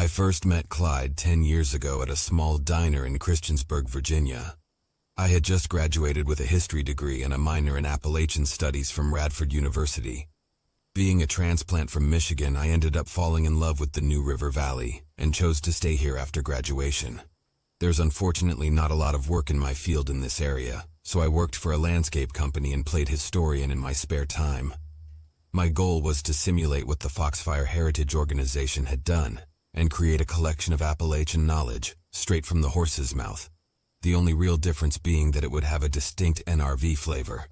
I first met Clyde 10 years ago at a small diner in Christiansburg, Virginia. I had just graduated with a history degree and a minor in Appalachian Studies from Radford University. Being a transplant from Michigan, I ended up falling in love with the New River Valley and chose to stay here after graduation. There's unfortunately not a lot of work in my field in this area, so I worked for a landscape company and played historian in my spare time. My goal was to simulate what the Foxfire Heritage Organization had done and create a collection of Appalachian knowledge straight from the horse's mouth, the only real difference being that it would have a distinct NRV flavor.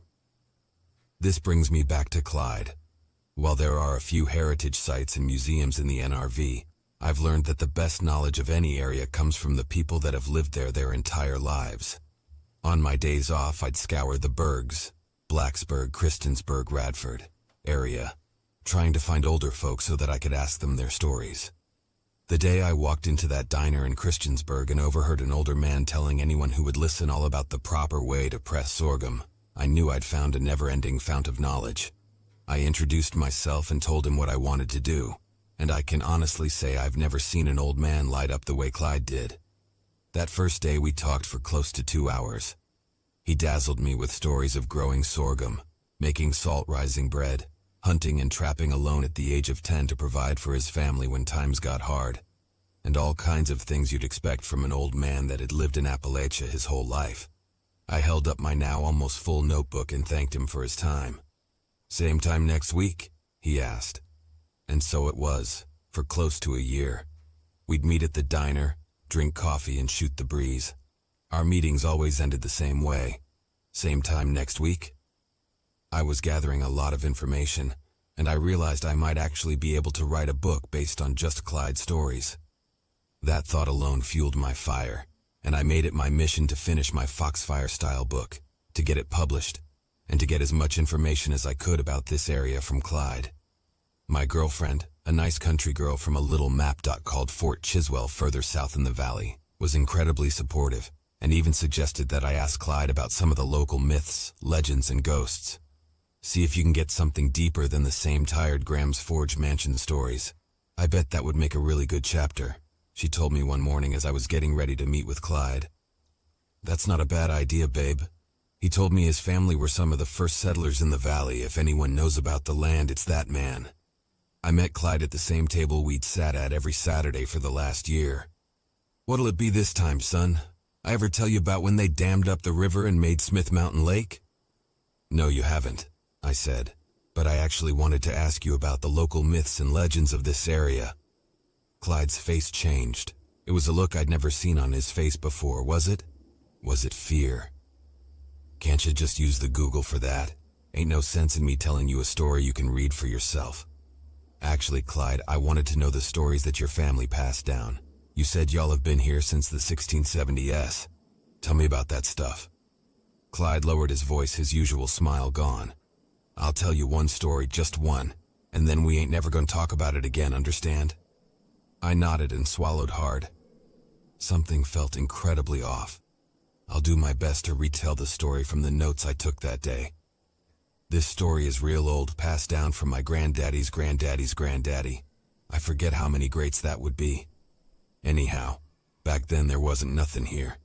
This brings me back to Clyde. While there are a few heritage sites and museums in the NRV, I've learned that the best knowledge of any area comes from the people that have lived there their entire lives. On my days off, I'd scour the Bergs, Blacksburg, Christiansburg, Radford area, trying to find older folks so that I could ask them their stories. The day I walked into that diner in Christiansburg and overheard an older man telling anyone who would listen all about the proper way to press sorghum, I knew I'd found a never-ending fount of knowledge. I introduced myself and told him what I wanted to do, and I can honestly say I've never seen an old man light up the way Clyde did. That first day we talked for close to 2 hours. He dazzled me with stories of growing sorghum, making salt-rising bread, hunting and trapping alone at the age of 10 to provide for his family when times got hard, and all kinds of things you'd expect from an old man that had lived in Appalachia his whole life. I held up my now almost full notebook and thanked him for his time. "Same time next week?" he asked. And so it was, for close to a year. We'd meet at the diner, drink coffee and shoot the breeze. Our meetings always ended the same way. "Same time next week?" I was gathering a lot of information, and I realized I might actually be able to write a book based on just Clyde's stories. That thought alone fueled my fire, and I made it my mission to finish my Foxfire-style book, to get it published, and to get as much information as I could about this area from Clyde. My girlfriend, a nice country girl from a little map dot called Fort Chiswell further south in the valley, was incredibly supportive, and even suggested that I ask Clyde about some of the local myths, legends, and ghosts. See if you can get something deeper than the same tired Graham's Forge mansion stories. "I bet that would make a really good chapter," she told me one morning as I was getting ready to meet with Clyde. "That's not a bad idea, babe. He told me his family were some of the first settlers in the valley. If anyone knows about the land, it's that man." I met Clyde at the same table we'd sat at every Saturday for the last year. "What'll it be this time, son? I ever tell you about when they dammed up the river and made Smith Mountain Lake?" "No, you haven't," I said, "but I actually wanted to ask you about the local myths and legends of this area." Clyde's face changed. It was a look I'd never seen on his face before, was it? Was it fear? "Can't you just use the Google for that? Ain't no sense in me telling you a story you can read for yourself." "Actually, Clyde, I wanted to know the stories that your family passed down. You said y'all have been here since the 1670s. Tell me about that stuff." Clyde lowered his voice, his usual smile gone. "I'll tell you one story, just one, and then we ain't never gonna talk about it again, understand?" I nodded and swallowed hard. Something felt incredibly off. I'll do my best to retell the story from the notes I took that day. This story is real old, passed down from my granddaddy's granddaddy's granddaddy. I forget how many greats that would be. Anyhow, back then there wasn't nothing here.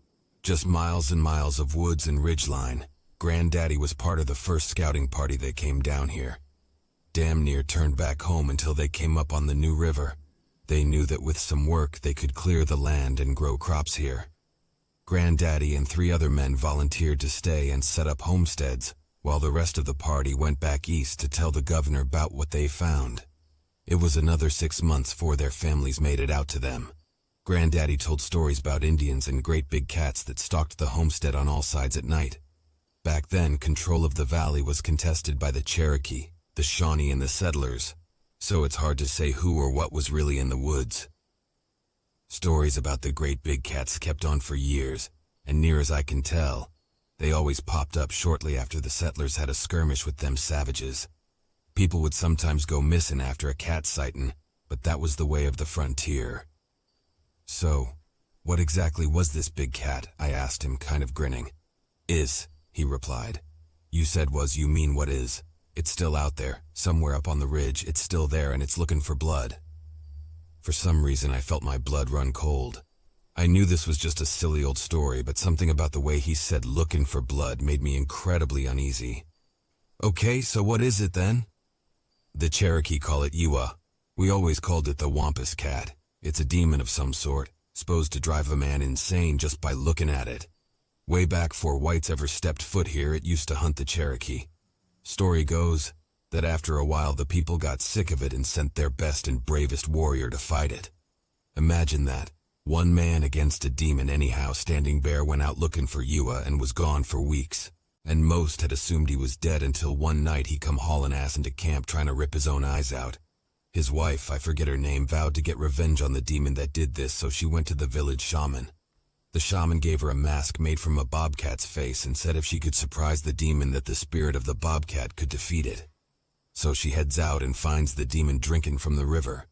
Just miles and miles of woods and ridgeline. Granddaddy was part of the first scouting party that came down here. Damn near turned back home until they came up on the New River. They knew that with some work they could clear the land and grow crops here. Granddaddy and 3 other men volunteered to stay and set up homesteads, while the rest of the party went back east to tell the governor about what they found. It was another 6 months before their families made it out to them. Granddaddy told stories about Indians and great big cats that stalked the homestead on all sides at night. Back then, control of the valley was contested by the Cherokee, the Shawnee, and the settlers, so it's hard to say who or what was really in the woods. Stories about the great big cats kept on for years, and near as I can tell, they always popped up shortly after the settlers had a skirmish with them savages. People would sometimes go missing after a cat sighting, but that was the way of the frontier. "So, what exactly was this big cat?" I asked him, kind of grinning. "Is," he replied. "You said was, you mean what is. It's still out there, somewhere up on the ridge. It's still there and it's looking for blood." For some reason, I felt my blood run cold. I knew this was just a silly old story, but something about the way he said looking for blood made me incredibly uneasy. Okay, so what is it then? The Cherokee call it Iwa. We always called it the Wampus cat. It's a demon of some sort, supposed to drive a man insane just by looking at it. Way back before whites ever stepped foot here, it used to hunt the Cherokee. Story goes that after a while the people got sick of it and sent their best and bravest warrior to fight it. Imagine that. One man against a demon anyhow. Standing Bear went out looking for Iwa and was gone for weeks. And most had assumed he was dead until one night he come hauling ass into camp trying to rip his own eyes out. His wife, I forget her name, vowed to get revenge on the demon that did this, so she went to the village shaman. The shaman gave her a mask made from a bobcat's face and said if she could surprise the demon that the spirit of the bobcat could defeat it. So she heads out and finds the demon drinking from the river.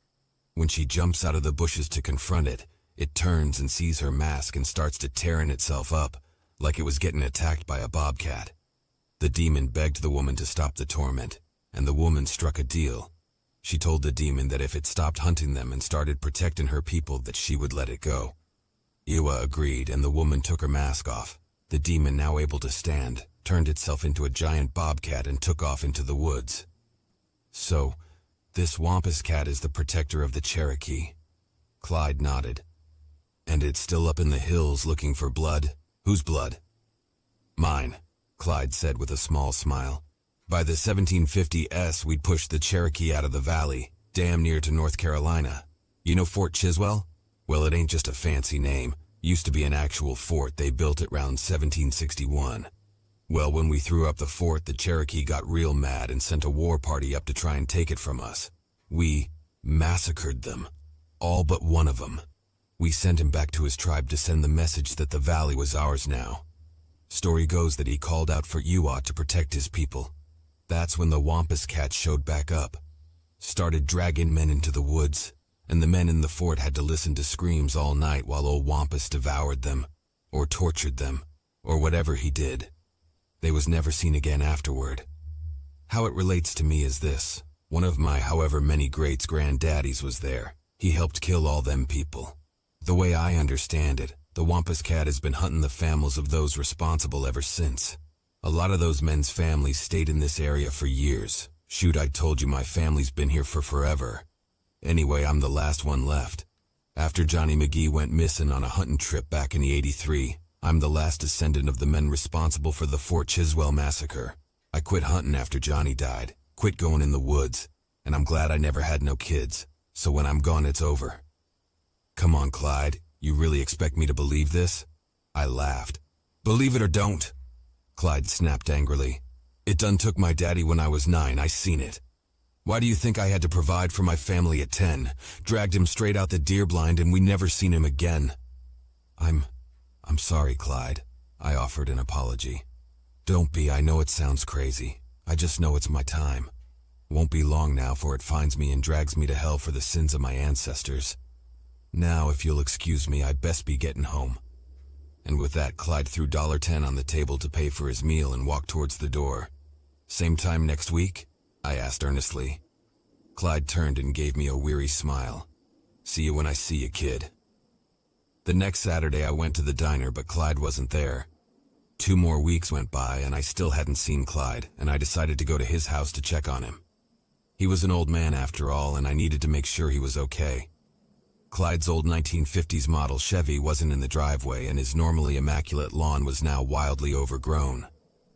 When she jumps out of the bushes to confront it, it turns and sees her mask and starts to tearing itself up, like it was getting attacked by a bobcat. The demon begged the woman to stop the torment, and the woman struck a deal. She told the demon that if it stopped hunting them and started protecting her people, that she would let it go. Iwa agreed, and the woman took her mask off. The demon, now able to stand, turned itself into a giant bobcat and took off into the woods. So, this Wampus cat is the protector of the Cherokee. Clyde nodded. And it's still up in the hills looking for blood? Whose blood? Mine, Clyde said with a small smile. By the 1750s, we'd pushed the Cherokee out of the valley, damn near to North Carolina. You know Fort Chiswell? Well, it ain't just a fancy name. Used to be an actual fort. They built it around 1761. Well, when we threw up the fort, the Cherokee got real mad and sent a war party up to try and take it from us. We massacred them. All but one of them. We sent him back to his tribe to send the message that the valley was ours now. Story goes that he called out for Iwa to protect his people. That's when the Wampus cat showed back up. Started dragging men into the woods, and the men in the fort had to listen to screams all night while old Wampus devoured them, or tortured them, or whatever he did. They was never seen again afterward. How it relates to me is this. One of my however many greats-granddaddies was there. He helped kill all them people. The way I understand it, the Wampus cat has been hunting the families of those responsible ever since. A lot of those men's families stayed in this area for years. Shoot, I told you my family's been here for forever. Anyway, I'm the last one left. After Johnny McGee went missing on a hunting trip back in the '83, I'm the last descendant of the men responsible for the Fort Chiswell massacre. I quit hunting after Johnny died, quit going in the woods, and I'm glad I never had no kids, so when I'm gone it's over. Come on, Clyde, you really expect me to believe this? I laughed. Believe it or don't, Clyde snapped angrily. It done took my daddy when I was 9, I seen it. Why do you think I had to provide for my family at 10? Dragged him straight out the deer blind and we never seen him again. I'm sorry, Clyde. I offered an apology. Don't be, I know it sounds crazy. I just know it's my time. Won't be long now for it finds me and drags me to hell for the sins of my ancestors. Now, if you'll excuse me, I best be getting home. And with that, Clyde threw $10 on the table to pay for his meal and walked towards the door. Same time next week? I asked earnestly. Clyde turned and gave me a weary smile. See you when I see you, kid. The next Saturday I went to the diner, but Clyde wasn't there. 2 more weeks went by and I still hadn't seen Clyde, and I decided to go to his house to check on him. He was an old man after all, and I needed to make sure he was okay. Clyde's old 1950s model Chevy wasn't in the driveway, and his normally immaculate lawn was now wildly overgrown.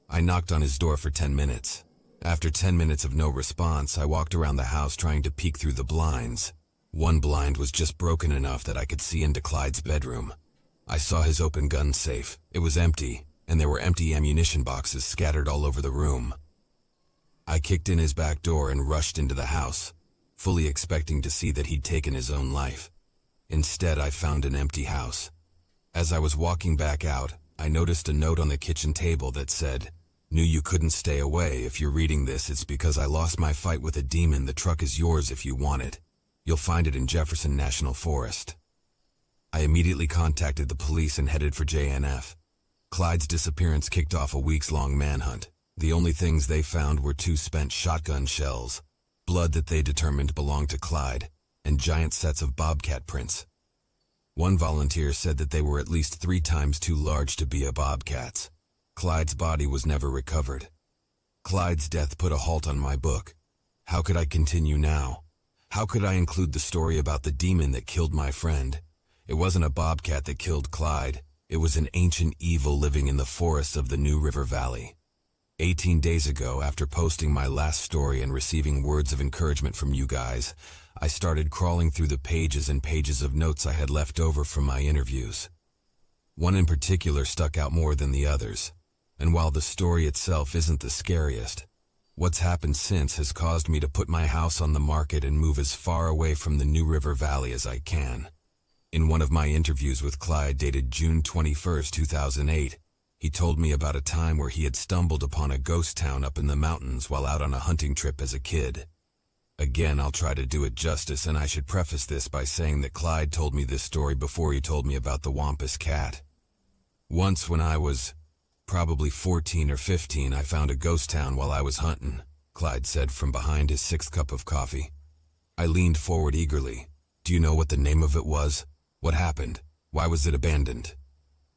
I knocked on his door for 10 minutes. After 10 minutes of no response, I walked around the house trying to peek through the blinds. One blind was just broken enough that I could see into Clyde's bedroom. I saw his open gun safe. It was empty, and there were empty ammunition boxes scattered all over the room. I kicked in his back door and rushed into the house, fully expecting to see that he'd taken his own life. Instead, I found an empty house. As I was walking back out, I noticed a note on the kitchen table that said, "Knew you couldn't stay away. If you're reading this, it's because I lost my fight with a demon. The truck is yours if you want it. You'll find it in Jefferson National Forest." I immediately contacted the police and headed for JNF. Clyde's disappearance kicked off a weeks-long manhunt. The only things they found were 2 spent shotgun shells, blood that they determined belonged to Clyde, and giant sets of bobcat prints. One volunteer said that they were at least 3 times too large to be a bobcat's. Clyde's body was never recovered. Clyde's death put a halt on my book. How could I continue now? How could I include the story about the demon that killed my friend? It wasn't a bobcat that killed Clyde. It was an ancient evil living in the forests of the New River Valley. 18 days ago, after posting my last story and receiving words of encouragement from you guys, I started crawling through the pages and pages of notes I had left over from my interviews. One in particular stuck out more than the others, and while the story itself isn't the scariest, what's happened since has caused me to put my house on the market and move as far away from the New River Valley as I can. In one of my interviews with Clyde dated June 21, 2008, he told me about a time where he had stumbled upon a ghost town up in the mountains while out on a hunting trip as a kid. Again, I'll try to do it justice, and I should preface this by saying that Clyde told me this story before he told me about the Wampus cat. Once when I was probably 14 or 15, I found a ghost town while I was hunting, Clyde said from behind his 6th cup of coffee. I leaned forward eagerly. Do you know what the name of it was? What happened? Why was it abandoned?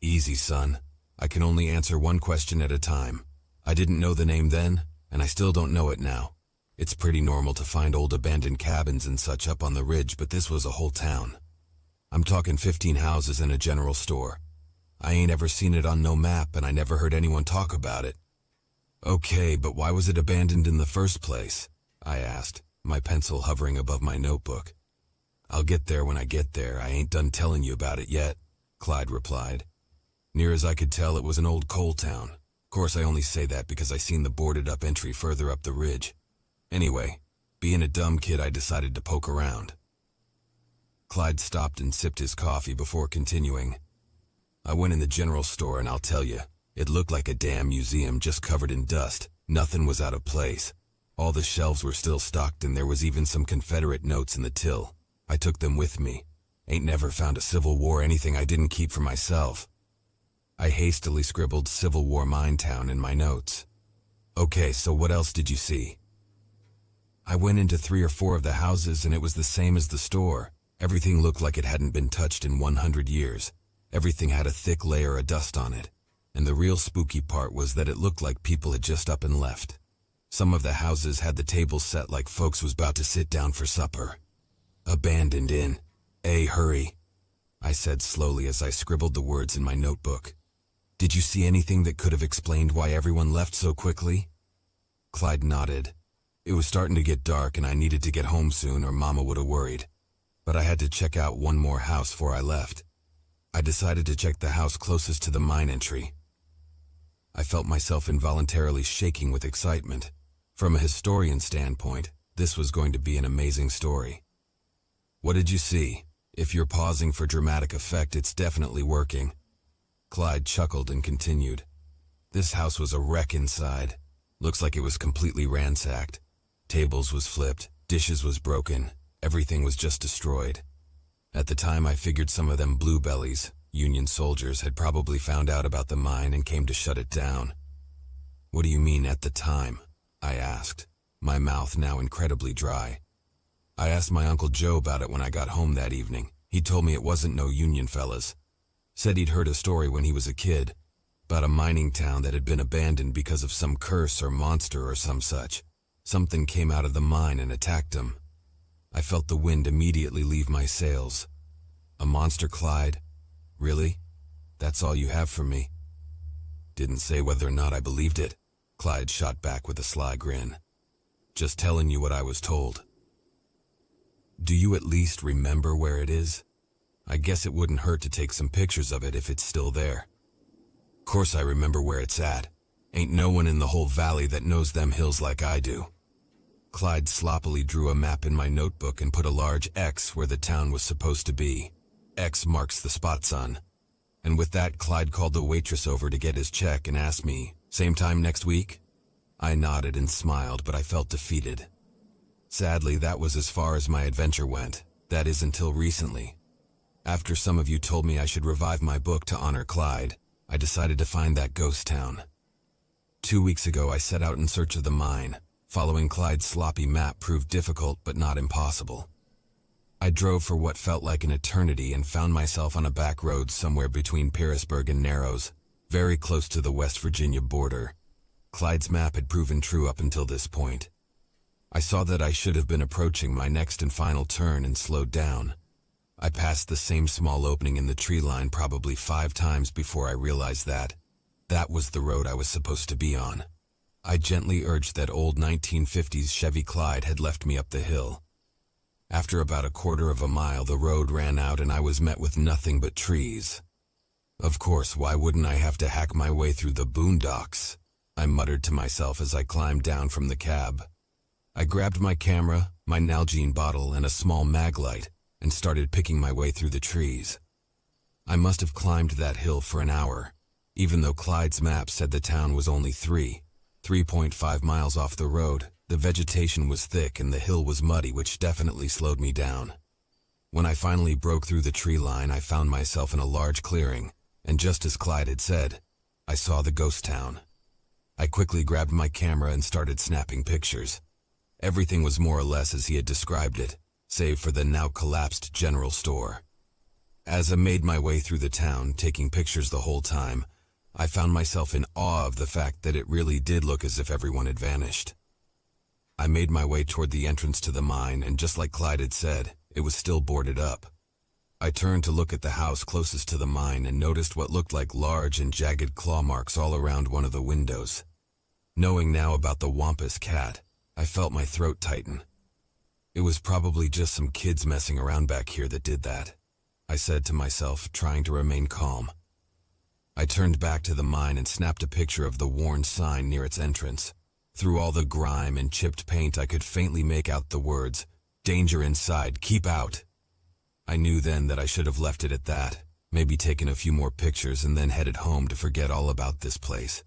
Easy, son. I can only answer one question at a time. I didn't know the name then, and I still don't know it now. It's pretty normal to find old abandoned cabins and such up on the ridge, but this was a whole town. I'm talking 15 houses and a general store. I ain't ever seen it on no map, and I never heard anyone talk about it. Okay, but why was it abandoned in the first place? I asked, my pencil hovering above my notebook. I'll get there when I get there. I ain't done telling you about it yet, Clyde replied. Near as I could tell, it was an old coal town. Of course, I only say that because I seen the boarded-up entry further up the ridge. Anyway, being a dumb kid, I decided to poke around. Clyde stopped and sipped his coffee before continuing. I went in the general store, and I'll tell you, it looked like a damn museum just covered in dust. Nothing was out of place. All the shelves were still stocked, and there was even some Confederate notes in the till. I took them with me. Ain't never found a Civil War anything I didn't keep for myself. I hastily scribbled Civil War Minetown in my notes. Okay, so what else did you see? I went into 3 or 4 of the houses, and it was the same as the store. Everything looked like it hadn't been touched in 100 years. Everything had a thick layer of dust on it. And the real spooky part was that it looked like people had just up and left. Some of the houses had the tables set like folks was about to sit down for supper. Abandoned in. Hurry, I said slowly as I scribbled the words in my notebook. Did you see anything that could have explained why everyone left so quickly? Clyde nodded. It was starting to get dark, and I needed to get home soon or Mama would have worried. But I had to check out one more house before I left. I decided to check the house closest to the mine entry. I felt myself involuntarily shaking with excitement. From a historian standpoint, this was going to be an amazing story. What did you see? If you're pausing for dramatic effect, it's definitely working. Clyde chuckled and continued. This house was a wreck inside. Looks like it was completely ransacked. Tables was flipped, dishes was broken, everything was just destroyed. At the time, I figured some of them bluebellies, Union soldiers, had probably found out about the mine and came to shut it down. What do you mean at the time? I asked, my mouth now incredibly dry. I asked my Uncle Joe about it when I got home that evening. He told me it wasn't no Union fellas. Said he'd heard a story when he was a kid about a mining town that had been abandoned because of some curse or monster or some such. Something came out of the mine and attacked him. I felt the wind immediately leave my sails. A monster, Clyde? Really? That's all you have for me? Didn't say whether or not I believed it. Clyde shot back with a sly grin. Just telling you what I was told. Do you at least remember where it is? I guess it wouldn't hurt to take some pictures of it if it's still there. Course I remember where it's at. Ain't no one in the whole valley that knows them hills like I do. Clyde sloppily drew a map in my notebook and put a large X where the town was supposed to be. X marks the spot, son. And with that, Clyde called the waitress over to get his check and asked me, same time next week? I nodded and smiled, but I felt defeated. Sadly, that was as far as my adventure went. That is until recently. After some of you told me I should revive my book to honor Clyde, I decided to find that ghost town. 2 weeks ago, I set out in search of the mine. Following Clyde's sloppy map proved difficult but not impossible. I drove for what felt like an eternity and found myself on a back road somewhere between Pearisburg and Narrows, very close to the West Virginia border. Clyde's map had proven true up until this point. I saw that I should have been approaching my next and final turn and slowed down. I passed the same small opening in the tree line probably 5 times before I realized that was the road I was supposed to be on. I gently urged that old 1950s Chevy Clyde had left me up the hill. After about a quarter of a mile, the road ran out and I was met with nothing but trees. Of course, why wouldn't I have to hack my way through the boondocks? I muttered to myself as I climbed down from the cab. I grabbed my camera, my Nalgene bottle, and a small mag light, and started picking my way through the trees. I must have climbed that hill for an hour, even though Clyde's map said the town was only 3.5 miles off the road. The vegetation was thick and the hill was muddy, which definitely slowed me down. When I finally broke through the tree line, I found myself in a large clearing, and just as Clyde had said, I saw the ghost town. I quickly grabbed my camera and started snapping pictures. Everything was more or less as he had described it, save for the now collapsed general store. As I made my way through the town, taking pictures the whole time, I found myself in awe of the fact that it really did look as if everyone had vanished. I made my way toward the entrance to the mine, and just like Clyde had said, it was still boarded up. I turned to look at the house closest to the mine and noticed what looked like large and jagged claw marks all around one of the windows. Knowing now about the Wampus cat, I felt my throat tighten. It was probably just some kids messing around back here that did that, I said to myself, trying to remain calm. I turned back to the mine and snapped a picture of the worn sign near its entrance. Through all the grime and chipped paint, I could faintly make out the words, "Danger inside, keep out." I knew then that I should have left it at that, maybe taken a few more pictures and then headed home to forget all about this place.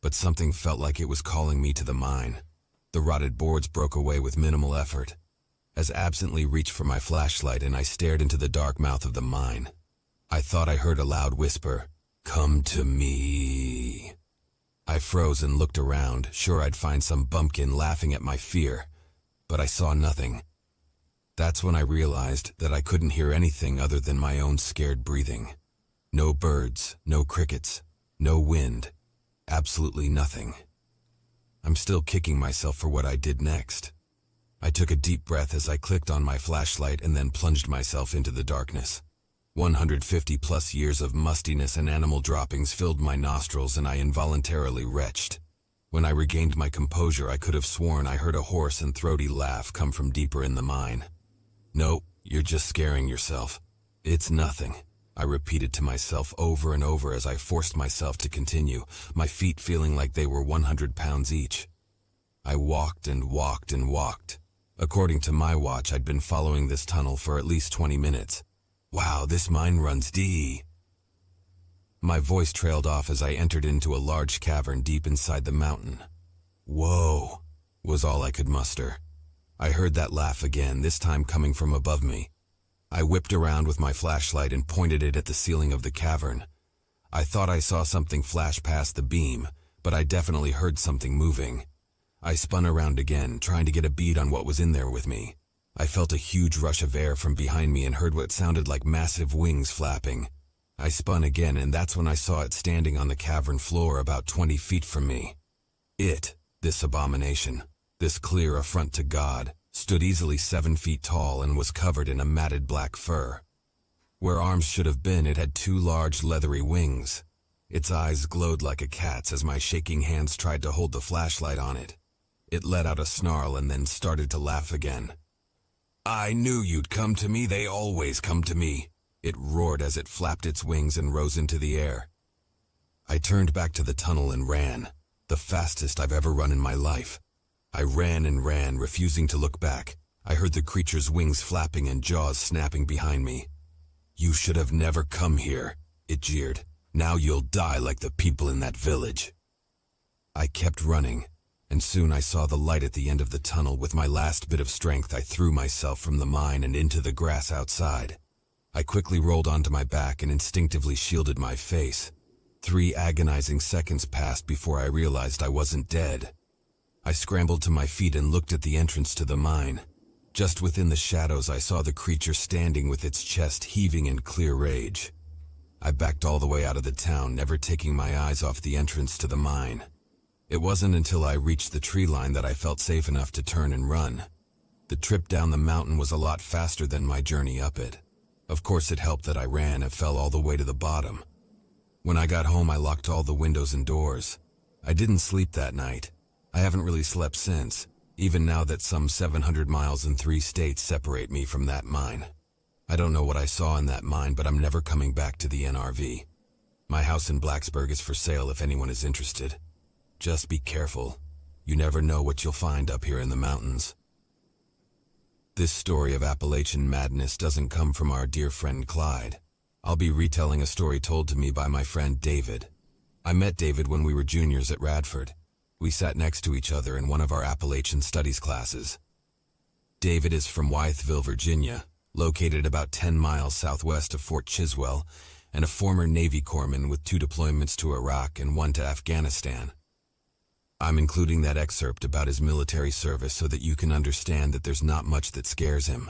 But something felt like it was calling me to the mine. The rotted boards broke away with minimal effort. As absently reached for my flashlight and I stared into the dark mouth of the mine, I thought I heard a loud whisper, "Come to me." I froze and looked around, sure I'd find some bumpkin laughing at my fear, but I saw nothing. That's when I realized that I couldn't hear anything other than my own scared breathing. No birds, no crickets, no wind, absolutely nothing. I'm still kicking myself for what I did next. I took a deep breath as I clicked on my flashlight and then plunged myself into the darkness. 150 plus years of mustiness and animal droppings filled my nostrils and I involuntarily retched. When I regained my composure, I could have sworn I heard a hoarse and throaty laugh come from deeper in the mine. "Nope, you're just scaring yourself. It's nothing," I repeated to myself over and over as I forced myself to continue, my feet feeling like they were 100 pounds each. I walked and walked and walked. According to my watch, I'd been following this tunnel for at least 20 minutes. Wow, this mine runs deep. My voice trailed off as I entered into a large cavern deep inside the mountain. "Whoa," was all I could muster. I heard that laugh again, this time coming from above me. I whipped around with my flashlight and pointed it at the ceiling of the cavern. I thought I saw something flash past the beam, but I definitely heard something moving. I spun around again, trying to get a bead on what was in there with me. I felt a huge rush of air from behind me and heard what sounded like massive wings flapping. I spun again, and that's when I saw it standing on the cavern floor about 20 feet from me. This abomination, this clear affront to God, stood easily 7 feet tall and was covered in a matted black fur. Where arms should have been, it had 2 large leathery wings. Its eyes glowed like a cat's as my shaking hands tried to hold the flashlight on it. It let out a snarl and then started to laugh again. "I knew you'd come to me, they always come to me," it roared as it flapped its wings and rose into the air. I turned back to the tunnel and ran, the fastest I've ever run in my life. I ran and ran, refusing to look back. I heard the creature's wings flapping and jaws snapping behind me. "You should have never come here," it jeered. "Now you'll die like the people in that village." I kept running, and soon I saw the light at the end of the tunnel. With my last bit of strength, I threw myself from the mine and into the grass outside. I quickly rolled onto my back and instinctively shielded my face. 3 agonizing seconds passed before I realized I wasn't dead. I scrambled to my feet and looked at the entrance to the mine. Just within the shadows, I saw the creature standing with its chest heaving in clear rage. I backed all the way out of the town, never taking my eyes off the entrance to the mine. It wasn't until I reached the tree line that I felt safe enough to turn and run. The trip down the mountain was a lot faster than my journey up it. Of course, it helped that I ran and fell all the way to the bottom. When I got home, I locked all the windows and doors. I didn't sleep that night. I haven't really slept since, even now that some 700 miles and 3 states separate me from that mine. I don't know what I saw in that mine, but I'm never coming back to the NRV. My house in Blacksburg is for sale if anyone is interested. Just be careful. You never know what you'll find up here in the mountains. This story of Appalachian madness doesn't come from our dear friend Clyde. I'll be retelling a story told to me by my friend David. I met David when we were juniors at Radford. We sat next to each other in one of our Appalachian Studies classes. David is from Wytheville, Virginia, located about 10 miles southwest of Fort Chiswell, and a former Navy corpsman with 2 deployments to Iraq and 1 to Afghanistan. I'm including that excerpt about his military service so that you can understand that there's not much that scares him.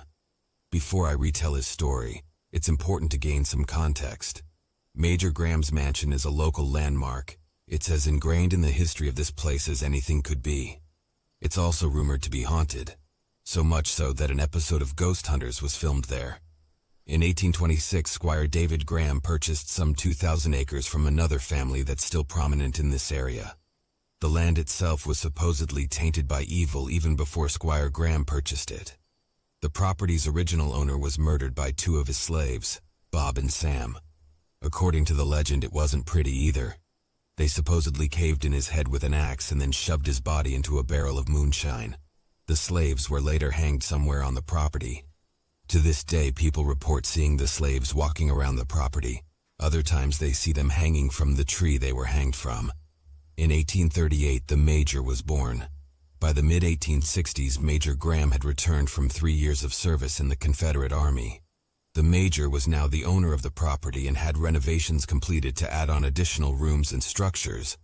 Before I retell his story, it's important to gain some context. Major Graham's mansion is a local landmark. It's as ingrained in the history of this place as anything could be. It's also rumored to be haunted, so much so that an episode of Ghost Hunters was filmed there. In 1826, Squire David Graham purchased some 2,000 acres from another family that's still prominent in this area. The land itself was supposedly tainted by evil even before Squire Graham purchased it. The property's original owner was murdered by 2 of his slaves, Bob and Sam. According to the legend, it wasn't pretty either. They supposedly caved in his head with an axe and then shoved his body into a barrel of moonshine. The slaves were later hanged somewhere on the property. To this day, people report seeing the slaves walking around the property. Other times they see them hanging from the tree they were hanged from. In 1838, the Major was born. By the mid-1860s, Major Graham had returned from 3 years of service in the Confederate Army. The Major was now the owner of the property and had renovations completed to add on additional rooms and structures.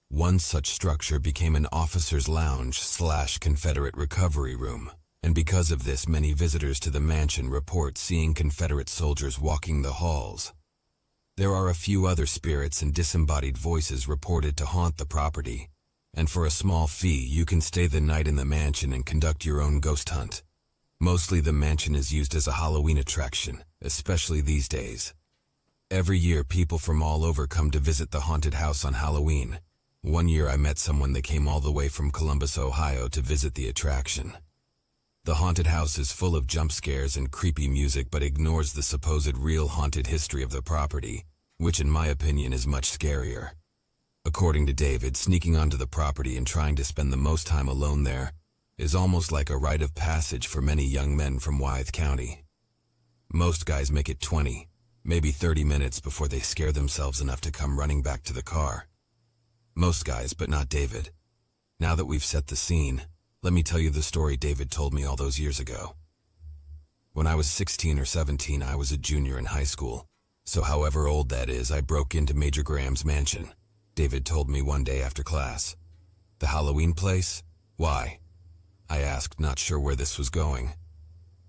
One such structure became an officer's lounge/Confederate recovery room, and because of this, many visitors to the mansion report seeing Confederate soldiers walking the halls. There are a few other spirits and disembodied voices reported to haunt the property, and for a small fee you can stay the night in the mansion and conduct your own ghost hunt. Mostly the mansion is used as a Halloween attraction, especially these days. Every year people from all over come to visit the haunted house on Halloween. One year I met someone that came all the way from Columbus, Ohio to visit the attraction. The haunted house is full of jump scares and creepy music but ignores the supposed real haunted history of the property, which in my opinion is much scarier. According to David, sneaking onto the property and trying to spend the most time alone there is almost like a rite of passage for many young men from Wythe County. Most guys make it 20, maybe 30 minutes before they scare themselves enough to come running back to the car. Most guys, but not David. Now that we've set the scene, let me tell you the story David told me all those years ago. When I was 16 or 17, I was a junior in high school. So however old that is, I broke into Major Graham's mansion. David told me one day after class. The Halloween place? Why? I asked, not sure where this was going.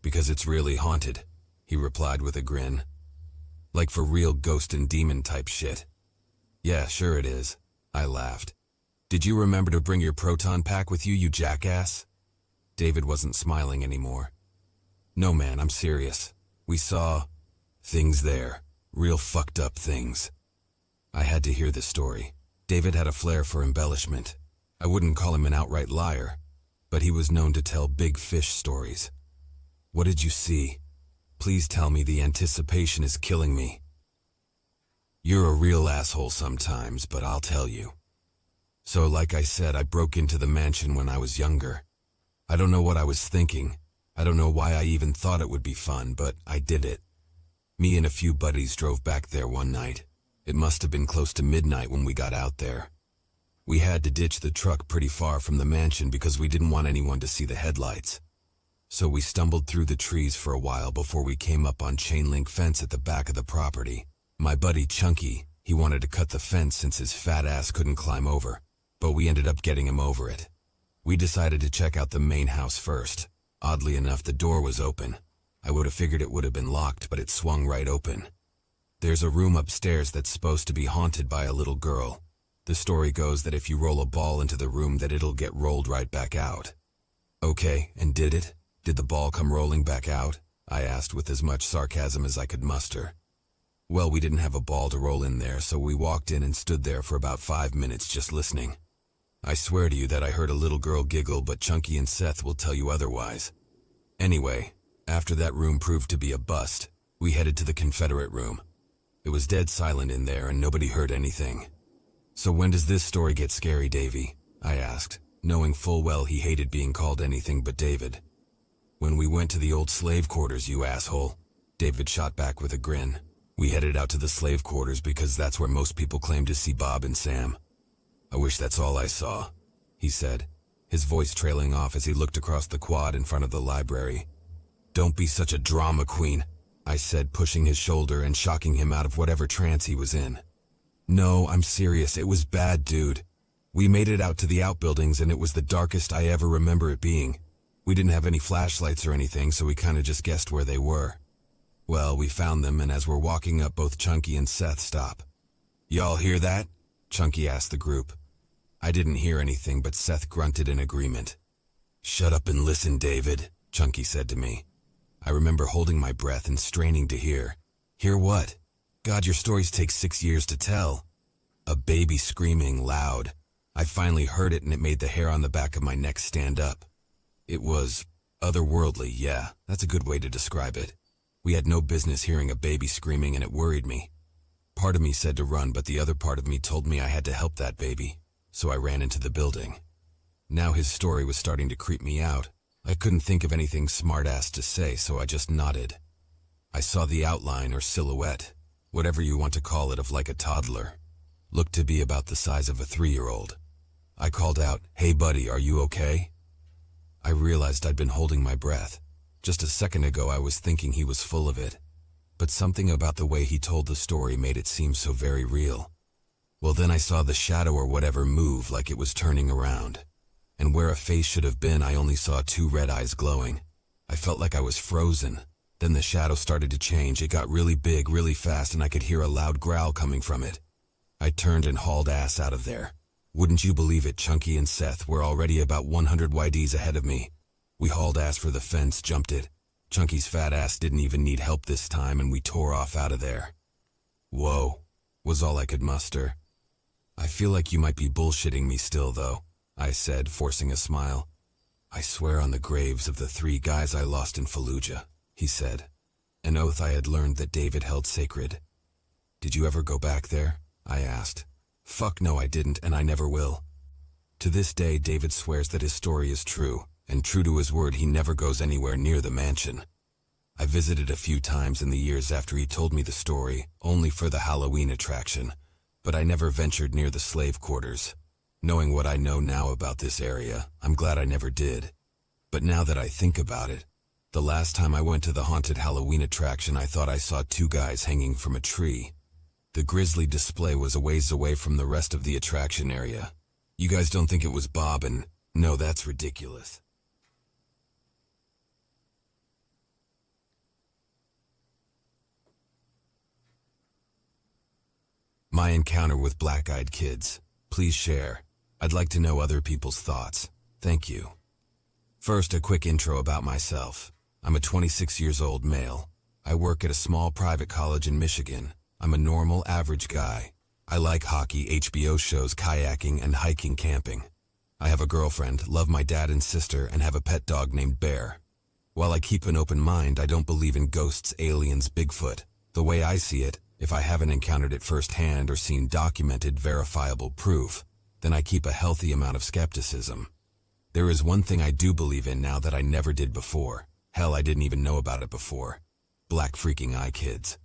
Because it's really haunted, he replied with a grin. Like for real ghost and demon type shit. Yeah, sure it is, I laughed. Did you remember to bring your proton pack with you, you jackass? David wasn't smiling anymore. No man, I'm serious. We saw things there. Real fucked up things. I had to hear this story. David had a flair for embellishment. I wouldn't call him an outright liar, but he was known to tell big fish stories. What did you see? Please tell me, the anticipation is killing me. You're a real asshole sometimes, but I'll tell you. So like I said, I broke into the mansion when I was younger. I don't know what I was thinking. I don't know why I even thought it would be fun, but I did it. Me and a few buddies drove back there one night. It must have been close to midnight when we got out there. We had to ditch the truck pretty far from the mansion because we didn't want anyone to see the headlights. So we stumbled through the trees for a while before we came up on chain link fence at the back of the property. My buddy Chunky, he wanted to cut the fence since his fat ass couldn't climb over, but we ended up getting him over it. We decided to check out the main house first. Oddly enough, the door was open. I would have figured it would have been locked, but it swung right open. There's a room upstairs that's supposed to be haunted by a little girl. The story goes that if you roll a ball into the room that it'll get rolled right back out. Okay, and did it? Did the ball come rolling back out? I asked with as much sarcasm as I could muster. Well, we didn't have a ball to roll in there, so we walked in and stood there for about 5 minutes just listening. I swear to you that I heard a little girl giggle, but Chunky and Seth will tell you otherwise. Anyway, after that room proved to be a bust, we headed to the Confederate room. It was dead silent in there and nobody heard anything. So when does this story get scary, Davy? I asked, knowing full well he hated being called anything but David. When we went to the old slave quarters, you asshole. David shot back with a grin. We headed out to the slave quarters because that's where most people claim to see Bob and Sam. I wish that's all I saw, he said, his voice trailing off as he looked across the quad in front of the library. Don't be such a drama queen, I said, pushing his shoulder and shocking him out of whatever trance he was in. No, I'm serious, it was bad, dude. We made it out to the outbuildings and it was the darkest I ever remember it being. We didn't have any flashlights or anything, so we kinda just guessed where they were. Well, we found them, and as we're walking up, both Chunky and Seth stop. Y'all hear that? Chunky asked the group. I didn't hear anything, but Seth grunted in agreement. Shut up and listen, David, Chunky said to me. I remember holding my breath and straining to hear. Hear what? God, your stories take 6 years to tell. A baby screaming loud. I finally heard it and it made the hair on the back of my neck stand up. It was otherworldly, yeah, that's a good way to describe it. We had no business hearing a baby screaming and it worried me. Part of me said to run, but the other part of me told me I had to help that baby. So I ran into the building. Now his story was starting to creep me out. I couldn't think of anything smart-ass to say, so I just nodded. I saw the outline or silhouette, whatever you want to call it, of like a toddler. Looked to be about the size of a 3-year-old. I called out, "Hey buddy, are you okay?" I realized I'd been holding my breath. Just a second ago I was thinking he was full of it. But something about the way he told the story made it seem so very real. Well, then I saw the shadow or whatever move like it was turning around. And where a face should have been, I only saw 2 red eyes glowing. I felt like I was frozen. Then the shadow started to change. It got really big, really fast, and I could hear a loud growl coming from it. I turned and hauled ass out of there. Wouldn't you believe it, Chunky and Seth were already about 100 YDs ahead of me. We hauled ass for the fence, jumped it. Chunky's fat ass didn't even need help this time, and we tore off out of there. Whoa, was all I could muster. I feel like you might be bullshitting me still, though, I said, forcing a smile. I swear on the graves of the 3 guys I lost in Fallujah, he said, an oath I had learned that David held sacred. Did you ever go back there? I asked. Fuck no, I didn't, and I never will. To this day, David swears that his story is true, and true to his word, he never goes anywhere near the mansion. I visited a few times in the years after he told me the story, only for the Halloween attraction, but I never ventured near the slave quarters. Knowing what I know now about this area, I'm glad I never did. But now that I think about it, the last time I went to the haunted Halloween attraction, I thought I saw 2 guys hanging from a tree. The grisly display was a ways away from the rest of the attraction area. You guys don't think it was Bob and... No, that's ridiculous. My encounter with black-eyed kids. Please share. I'd like to know other people's thoughts. Thank you. First, a quick intro about myself. I'm a 26-year-old male. I work at a small private college in Michigan. I'm a normal, average guy. I like hockey, HBO shows, kayaking, and hiking camping. I have a girlfriend, love my dad and sister, and have a pet dog named Bear. While I keep an open mind, I don't believe in ghosts, aliens, Bigfoot. The way I see it, if I haven't encountered it firsthand or seen documented, verifiable proof, then I keep a healthy amount of skepticism. There is one thing I do believe in now that I never did before. Hell, I didn't even know about it before. Black freaking eye kids.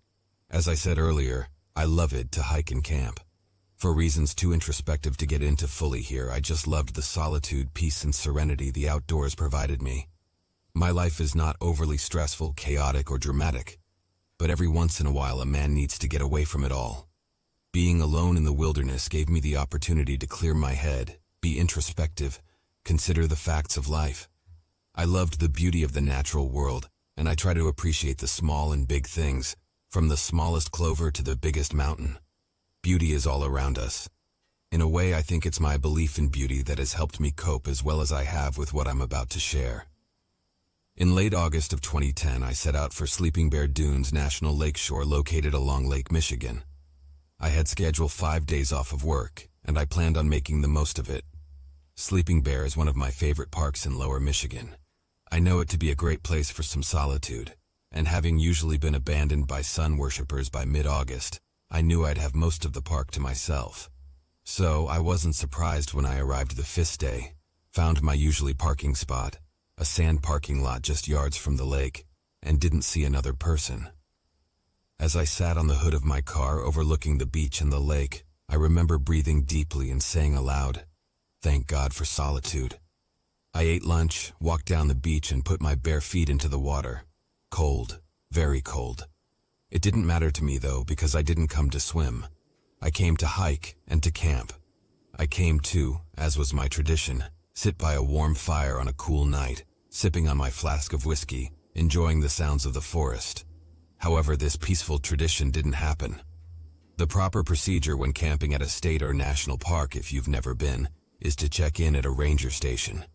As I said earlier, I love it to hike and camp. For reasons too introspective to get into fully here, I just loved the solitude, peace, and serenity the outdoors provided me. My life is not overly stressful, chaotic, or dramatic, but every once in a while a man needs to get away from it all. Being alone in the wilderness gave me the opportunity to clear my head, be introspective, consider the facts of life. I loved the beauty of the natural world, and I try to appreciate the small and big things, from the smallest clover to the biggest mountain. Beauty is all around us. In a way, I think it's my belief in beauty that has helped me cope as well as I have with what I'm about to share. In late August of 2010, I set out for Sleeping Bear Dunes National Lakeshore located along Lake Michigan. I had scheduled 5 days off of work, and I planned on making the most of it. Sleeping Bear is one of my favorite parks in Lower Michigan. I know it to be a great place for some solitude, and having usually been abandoned by sun worshippers by mid-August, I knew I'd have most of the park to myself. So I wasn't surprised when I arrived the 5th day, found my usually parking spot, a sand parking lot just yards from the lake, and didn't see another person. As I sat on the hood of my car overlooking the beach and the lake, I remember breathing deeply and saying aloud, "Thank God for solitude." I ate lunch, walked down the beach, and put my bare feet into the water. Cold, very cold. It didn't matter to me though, because I didn't come to swim. I came to hike and to camp. I came to, as was my tradition, sit by a warm fire on a cool night, sipping on my flask of whiskey, enjoying the sounds of the forest. However, this peaceful tradition didn't happen. The proper procedure when camping at a state or national park, if you've never been, is to check in at a ranger station.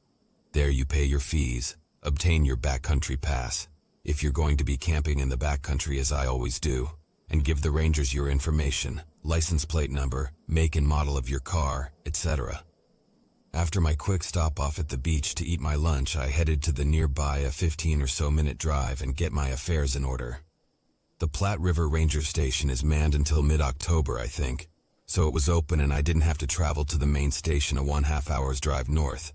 There you pay your fees, obtain your backcountry pass, if you're going to be camping in the backcountry as I always do, and give the rangers your information, license plate number, make and model of your car, etc. After my quick stop off at the beach to eat my lunch, I headed to the nearby a 15 or so minute drive and get my affairs in order. The Platte River Ranger Station is manned until mid-October, I think, so it was open and I didn't have to travel to the main station a 1.5 hours drive north.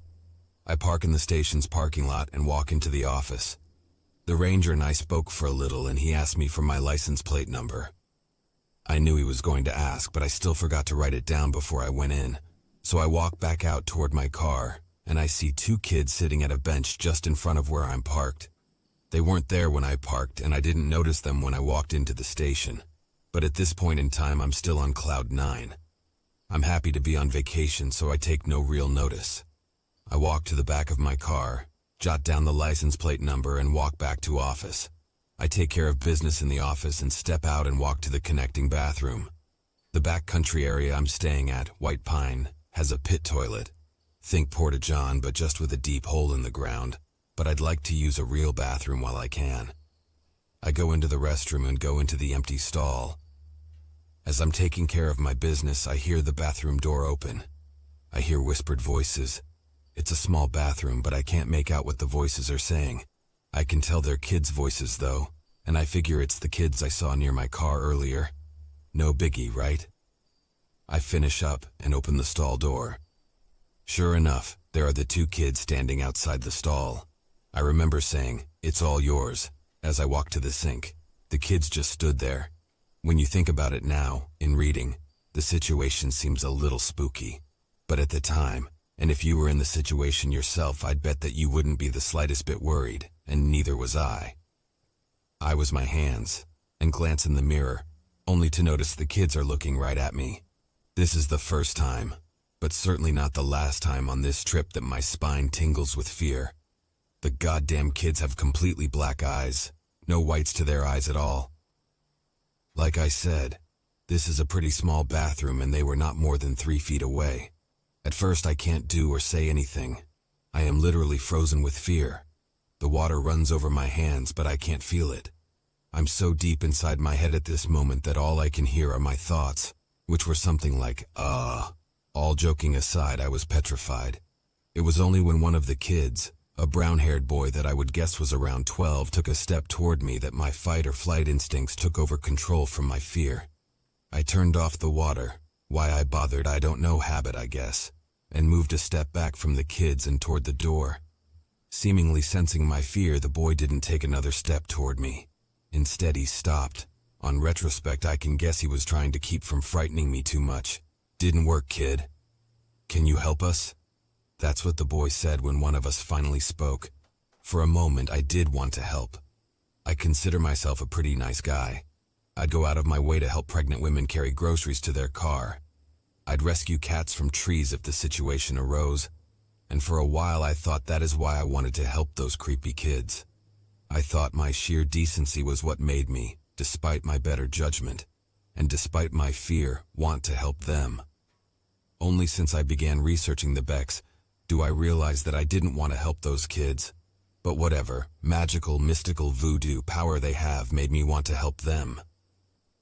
I park in the station's parking lot and walk into the office. The ranger and I spoke for a little and he asked me for my license plate number. I knew he was going to ask, but I still forgot to write it down before I went in. So I walk back out toward my car, and I see 2 kids sitting at a bench just in front of where I'm parked. They weren't there when I parked, and I didn't notice them when I walked into the station. But at this point in time, I'm still on cloud 9. I'm happy to be on vacation, so I take no real notice. I walk to the back of my car, jot down the license plate number, and walk back to office. I take care of business in the office and step out and walk to the connecting bathroom. The backcountry area I'm staying at, White Pine, has a pit toilet. Think Porta-John, but just with a deep hole in the ground. But I'd like to use a real bathroom while I can. I go into the restroom and go into the empty stall. As I'm taking care of my business, I hear the bathroom door open. I hear whispered voices. It's a small bathroom, but I can't make out what the voices are saying. I can tell they're kids' voices though, and I figure it's the kids I saw near my car earlier. No biggie, right? I finish up and open the stall door. Sure enough, there are the 2 kids standing outside the stall. I remember saying, "It's all yours," as I walked to the sink. The kids just stood there. When you think about it now, in reading, the situation seems a little spooky. But at the time, and if you were in the situation yourself, I'd bet that you wouldn't be the slightest bit worried, and neither was I. I was my hands, and glance in the mirror, only to notice the kids are looking right at me. This is the first time, but certainly not the last time on this trip that my spine tingles with fear. The goddamn kids have completely black eyes, no whites to their eyes at all. Like I said, this is a pretty small bathroom and they were not more than 3 feet away. At first I can't do or say anything. I am literally frozen with fear. The water runs over my hands, but I can't feel it. I'm so deep inside my head at this moment that all I can hear are my thoughts, which were something like, All joking aside, I was petrified. It was only when one of the kids, a brown-haired boy that I would guess was around 12, took a step toward me that my fight or flight instincts took over control from my fear. I turned off the water, why I bothered I don't know, habit I guess, and moved a step back from the kids and toward the door. Seemingly sensing my fear, the boy didn't take another step toward me. Instead, he stopped. On retrospect, I can guess he was trying to keep from frightening me too much. "Didn't work, kid. Can you help us?" That's what the boy said when one of us finally spoke. For a moment, I did want to help. I consider myself a pretty nice guy. I'd go out of my way to help pregnant women carry groceries to their car. I'd rescue cats from trees if the situation arose. and for a while I thought that is why I wanted to help those creepy kids. I thought my sheer decency was what made me, despite my better judgment, and despite my fear, want to help them. Only since I began researching the Becks do I realize that I didn't want to help those kids. But whatever magical, mystical voodoo power they have made me want to help them.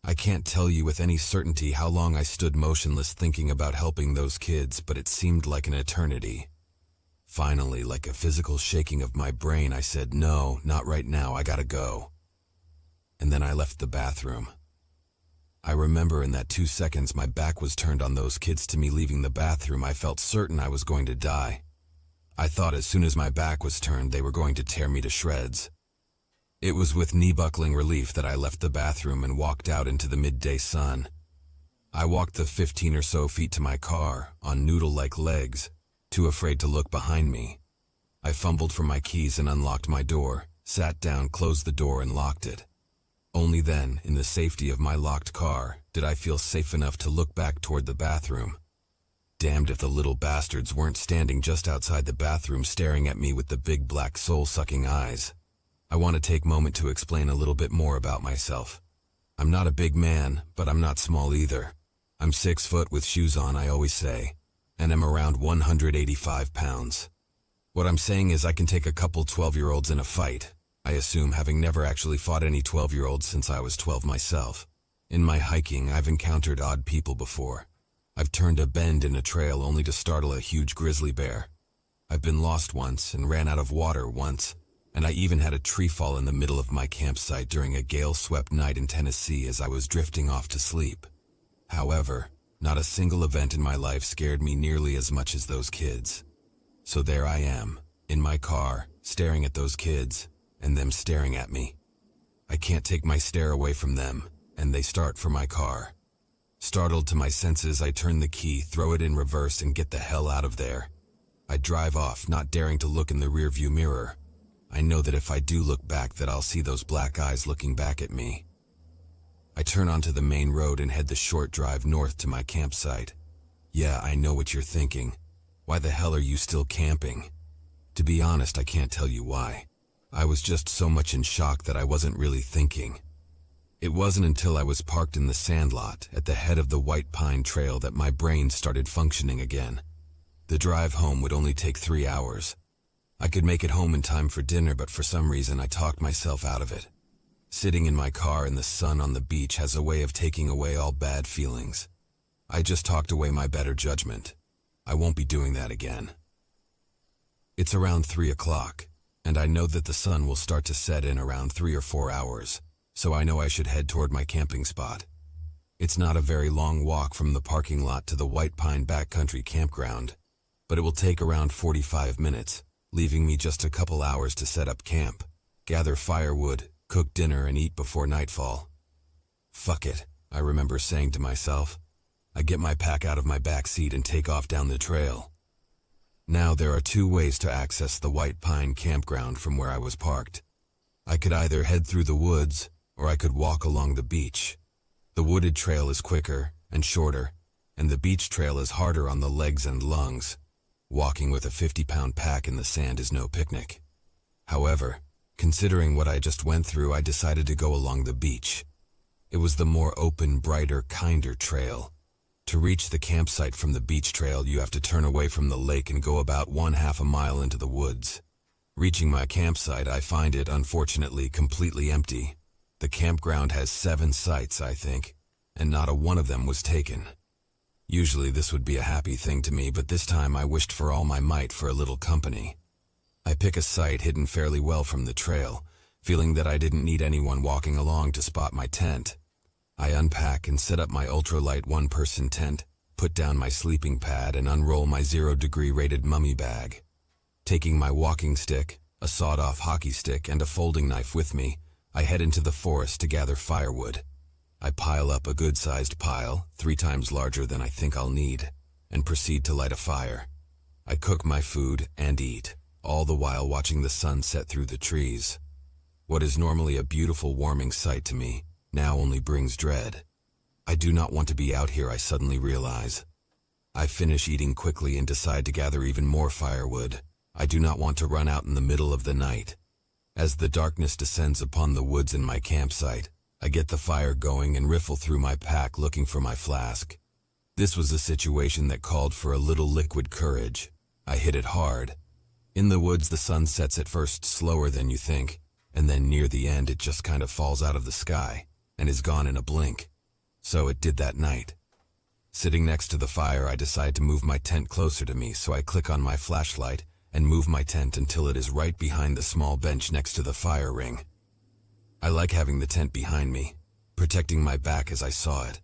I can't tell you with any certainty how long I stood motionless thinking about helping those kids, but it seemed like an eternity. Finally, like a physical shaking of my brain, I said, "No, not right now, I gotta go." And then I left the bathroom. I remember in that 2 seconds my back was turned on those kids to me leaving the bathroom. I felt certain I was going to die. I thought as soon as my back was turned they were going to tear me to shreds. It was with knee-buckling relief that I left the bathroom and walked out into the midday sun. I walked the 15 or so feet to my car, on noodle-like legs, too afraid to look behind me. I fumbled for my keys and unlocked my door, sat down, closed the door and locked it. Only then, in the safety of my locked car, did I feel safe enough to look back toward the bathroom. Damned if the little bastards weren't standing just outside the bathroom staring at me with the big black soul-sucking eyes. I want to take a moment to explain a little bit more about myself. I'm not a big man, but I'm not small either. I'm 6 foot with shoes on, I always say, and I'm around 185 pounds. What I'm saying is I can take a couple 12-year-olds in a fight, I assume, having never actually fought any 12-year-olds since I was 12 myself. In my hiking, I've encountered odd people before. I've turned a bend in a trail only to startle a huge grizzly bear. I've been lost once and ran out of water once, and I even had a tree fall in the middle of my campsite during a gale-swept night in Tennessee as I was drifting off to sleep. However, not a single event in my life scared me nearly as much as those kids. So there I am, in my car, staring at those kids, and them staring at me. I can't take my stare away from them, and they start for my car. Startled to my senses, I turn the key, throw it in reverse, and get the hell out of there. I drive off, not daring to look in the rearview mirror. I know that if I do look back that I'll see those black eyes looking back at me. I turn onto the main road and head the short drive north to my campsite. Yeah, I know what you're thinking. Why the hell are you still camping? To be honest, I can't tell you why. I was just so much in shock that I wasn't really thinking. It wasn't until I was parked in the sandlot at the head of the White Pine Trail that my brain started functioning again. The drive home would only take 3 hours. I could make it home in time for dinner, but for some reason I talked myself out of it. Sitting in my car in the sun on the beach has a way of taking away all bad feelings. I just talked away my better judgment. I won't be doing that again. It's around 3 o'clock, and I know that the sun will start to set in around 3 or 4 hours, so I know I should head toward my camping spot. It's not a very long walk from the parking lot to the White Pine Backcountry Campground, but it will take around 45 minutes, leaving me just a couple hours to set up camp, gather firewood, cook dinner, and eat before nightfall. Fuck it, I remember saying to myself. I get my pack out of my back seat and take off down the trail. Now there are 2 ways to access the White Pine Campground from where I was parked. I could either head through the woods, or I could walk along the beach. The wooded trail is quicker and shorter, and the beach trail is harder on the legs and lungs. Walking with a 50-pound pack in the sand is no picnic. However, considering what I just went through, I decided to go along the beach. It was the more open, brighter, kinder trail. To reach the campsite from the beach trail, you have to turn away from the lake and go about 1/2 a mile into the woods. Reaching my campsite, I find it, unfortunately, completely empty. The campground has 7 sites, I think, and not a one of them was taken. Usually this would be a happy thing to me, but this time I wished for all my might for a little company. I pick a site hidden fairly well from the trail, feeling that I didn't need anyone walking along to spot my tent. I unpack and set up my ultralight 1-person tent, put down my sleeping pad, and unroll my 0-degree rated mummy bag. Taking my walking stick, a sawed-off hockey stick, and a folding knife with me, I head into the forest to gather firewood. I pile up a good-sized pile, 3 times larger than I think I'll need, and proceed to light a fire. I cook my food and eat, all the while watching the sun set through the trees. What is normally a beautiful, warming sight to me now only brings dread. I do not want to be out here, I suddenly realize. I finish eating quickly and decide to gather even more firewood. I do not want to run out in the middle of the night. As the darkness descends upon the woods in my campsite, I get the fire going and riffle through my pack looking for my flask. This was a situation that called for a little liquid courage. I hit it hard. In the woods, the sun sets at first slower than you think, and then near the end it just kind of falls out of the sky and is gone in a blink. So it did that night. Sitting next to the fire, I decide to move my tent closer to me, so I click on my flashlight and move my tent until it is right behind the small bench next to the fire ring. I like having the tent behind me, protecting my back as I saw it.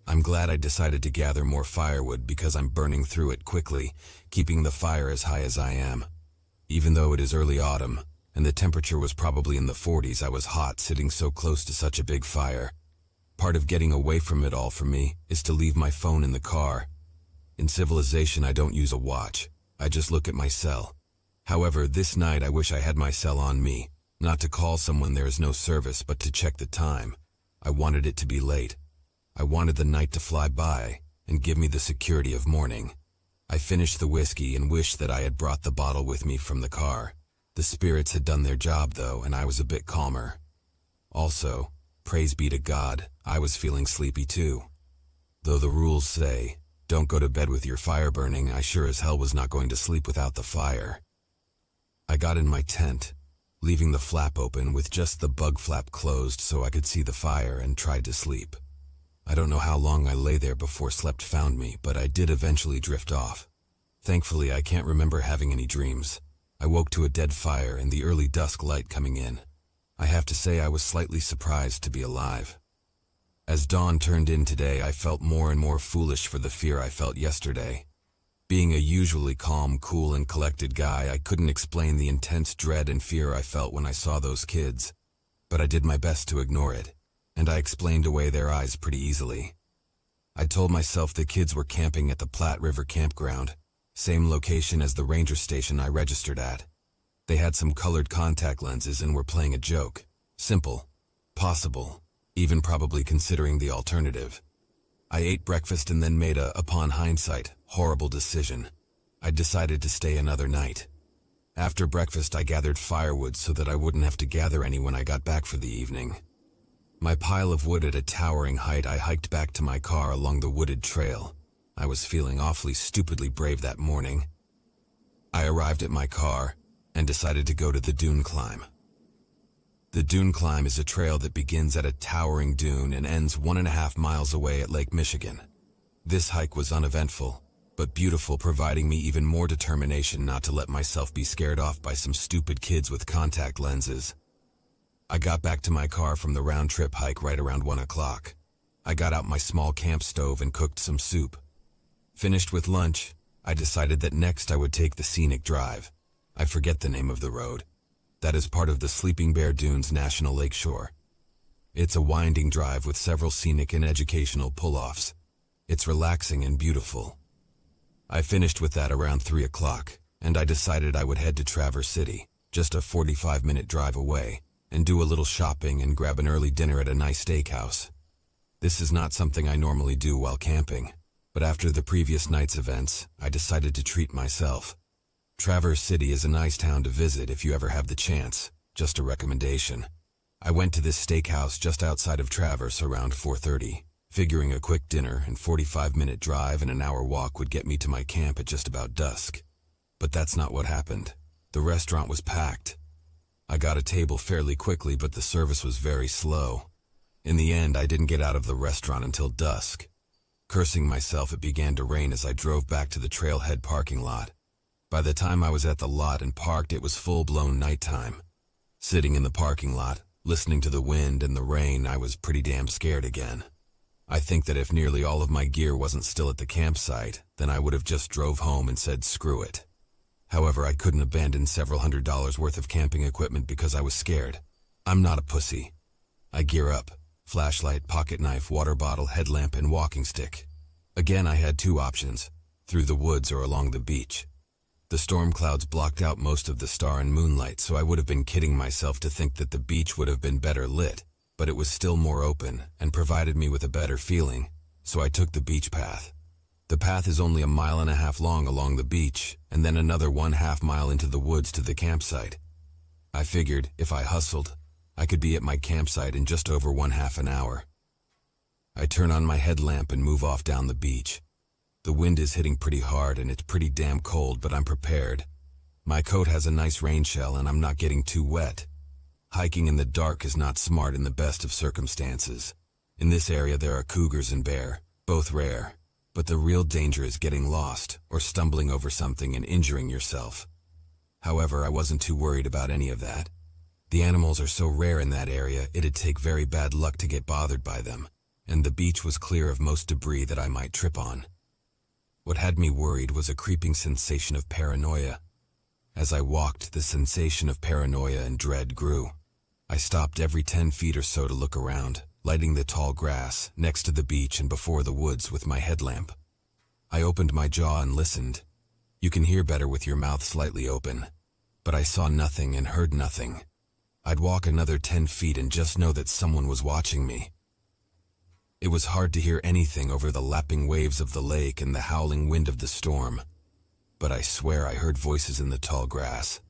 I'm glad I decided to gather more firewood because I'm burning through it quickly, keeping the fire as high as I am. Even though it is early autumn, and the temperature was probably in the 40s, I was hot sitting so close to such a big fire. Part of getting away from it all for me is to leave my phone in the car. In civilization, I don't use a watch. I just look at my cell. However, this night I wish I had my cell on me, not to call someone there is no service, but to check the time. I wanted it to be late. I wanted the night to fly by and give me the security of morning. I finished the whiskey and wished that I had brought the bottle with me from the car. The spirits had done their job though, and I was a bit calmer. Also, praise be to God, I was feeling sleepy too. Though the rules say, don't go to bed with your fire burning, I sure as hell was not going to sleep without the fire. I got in my tent, leaving the flap open with just the bug flap closed so I could see the fire, and tried to sleep. I don't know how long I lay there before slept found me, but I did eventually drift off. Thankfully, I can't remember having any dreams. I woke to a dead fire and the early dusk light coming in. I have to say I was slightly surprised to be alive. As dawn turned in today, I felt more and more foolish for the fear I felt yesterday. Being a usually calm, cool, and collected guy, I couldn't explain the intense dread and fear I felt when I saw those kids. But I did my best to ignore it, and I explained away their eyes pretty easily. I told myself the kids were camping at the Platte River campground, same location as the ranger station I registered at. They had some colored contact lenses and were playing a joke. Simple. Possible. Even probably considering the alternative. I ate breakfast and then made upon hindsight, horrible decision. I decided to stay another night. After breakfast, I gathered firewood so that I wouldn't have to gather any when I got back for the evening. My pile of wood at a towering height, I hiked back to my car along the wooded trail. I was feeling awfully stupidly brave that morning. I arrived at my car and decided to go to the dune climb. The dune climb is a trail that begins at a towering dune and ends 1.5 miles away at Lake Michigan. This hike was uneventful, but beautiful, providing me even more determination not to let myself be scared off by some stupid kids with contact lenses. I got back to my car from the round-trip hike right around 1 o'clock. I got out my small camp stove and cooked some soup. Finished with lunch, I decided that next I would take the scenic drive. I forget the name of the road. That is part of the Sleeping Bear Dunes National Lakeshore. It's a winding drive with several scenic and educational pull-offs. It's relaxing and beautiful. I finished with that around 3 o'clock, and I decided I would head to Traverse City, just a 45-minute drive away, and do a little shopping and grab an early dinner at a nice steakhouse. This is not something I normally do while camping, but after the previous night's events, I decided to treat myself. Traverse City is a nice town to visit if you ever have the chance, just a recommendation. I went to this steakhouse just outside of Traverse around 4:30, figuring a quick dinner and 45-minute drive and an hour walk would get me to my camp at just about dusk. But that's not what happened. The restaurant was packed. I got a table fairly quickly, but the service was very slow. In the end, I didn't get out of the restaurant until dusk. Cursing myself, it began to rain as I drove back to the trailhead parking lot. By the time I was at the lot and parked, it was full-blown nighttime. Sitting in the parking lot, listening to the wind and the rain, I was pretty damn scared again. I think that if nearly all of my gear wasn't still at the campsite, then I would have just drove home and said screw it. However, I couldn't abandon several $100s worth of camping equipment because I was scared. I'm not a pussy. I gear up. Flashlight, pocket knife, water bottle, headlamp, and walking stick. Again, I had two options, through the woods or along the beach. The storm clouds blocked out most of the star and moonlight, so I would have been kidding myself to think that the beach would have been better lit, but it was still more open and provided me with a better feeling, so I took the beach path. The path is only a mile and a half long along the beach, and then another 1/2 mile into the woods to the campsite. I figured, if I hustled, I could be at my campsite in just over 1/2 an hour. I turn on my headlamp and move off down the beach. The wind is hitting pretty hard and it's pretty damn cold, but I'm prepared. My coat has a nice rain shell and I'm not getting too wet. Hiking in the dark is not smart in the best of circumstances. In this area there are cougars and bear, both rare. But the real danger is getting lost or stumbling over something and injuring yourself. However, I wasn't too worried about any of that. The animals are so rare in that area, it'd take very bad luck to get bothered by them, and the beach was clear of most debris that I might trip on. What had me worried was a creeping sensation of paranoia. As I walked, the sensation of paranoia and dread grew. I stopped every 10 feet or so to look around, lighting the tall grass next to the beach and before the woods with my headlamp. I opened my jaw and listened. You can hear better with your mouth slightly open. But I saw nothing and heard nothing. I'd walk another 10 feet and just know that someone was watching me. It was hard to hear anything over the lapping waves of the lake and the howling wind of the storm. But I swear I heard voices in the tall grass.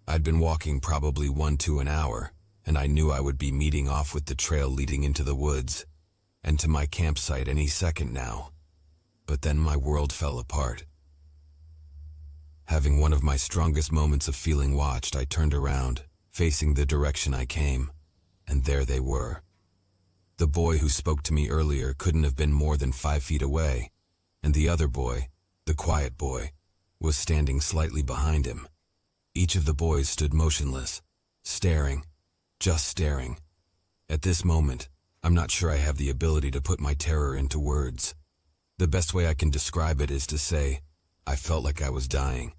I'd been walking probably 1 to an hour, and I knew I would be meeting off with the trail leading into the woods, and to my campsite any second now. But then my world fell apart. Having one of my strongest moments of feeling watched, I turned around, facing the direction I came, and there they were. The boy who spoke to me earlier couldn't have been more than 5 feet away, and the other boy, the quiet boy, was standing slightly behind him. Each of the boys stood motionless, staring. Just staring. At this moment, I'm not sure I have the ability to put my terror into words. The best way I can describe it is to say, I felt like I was dying.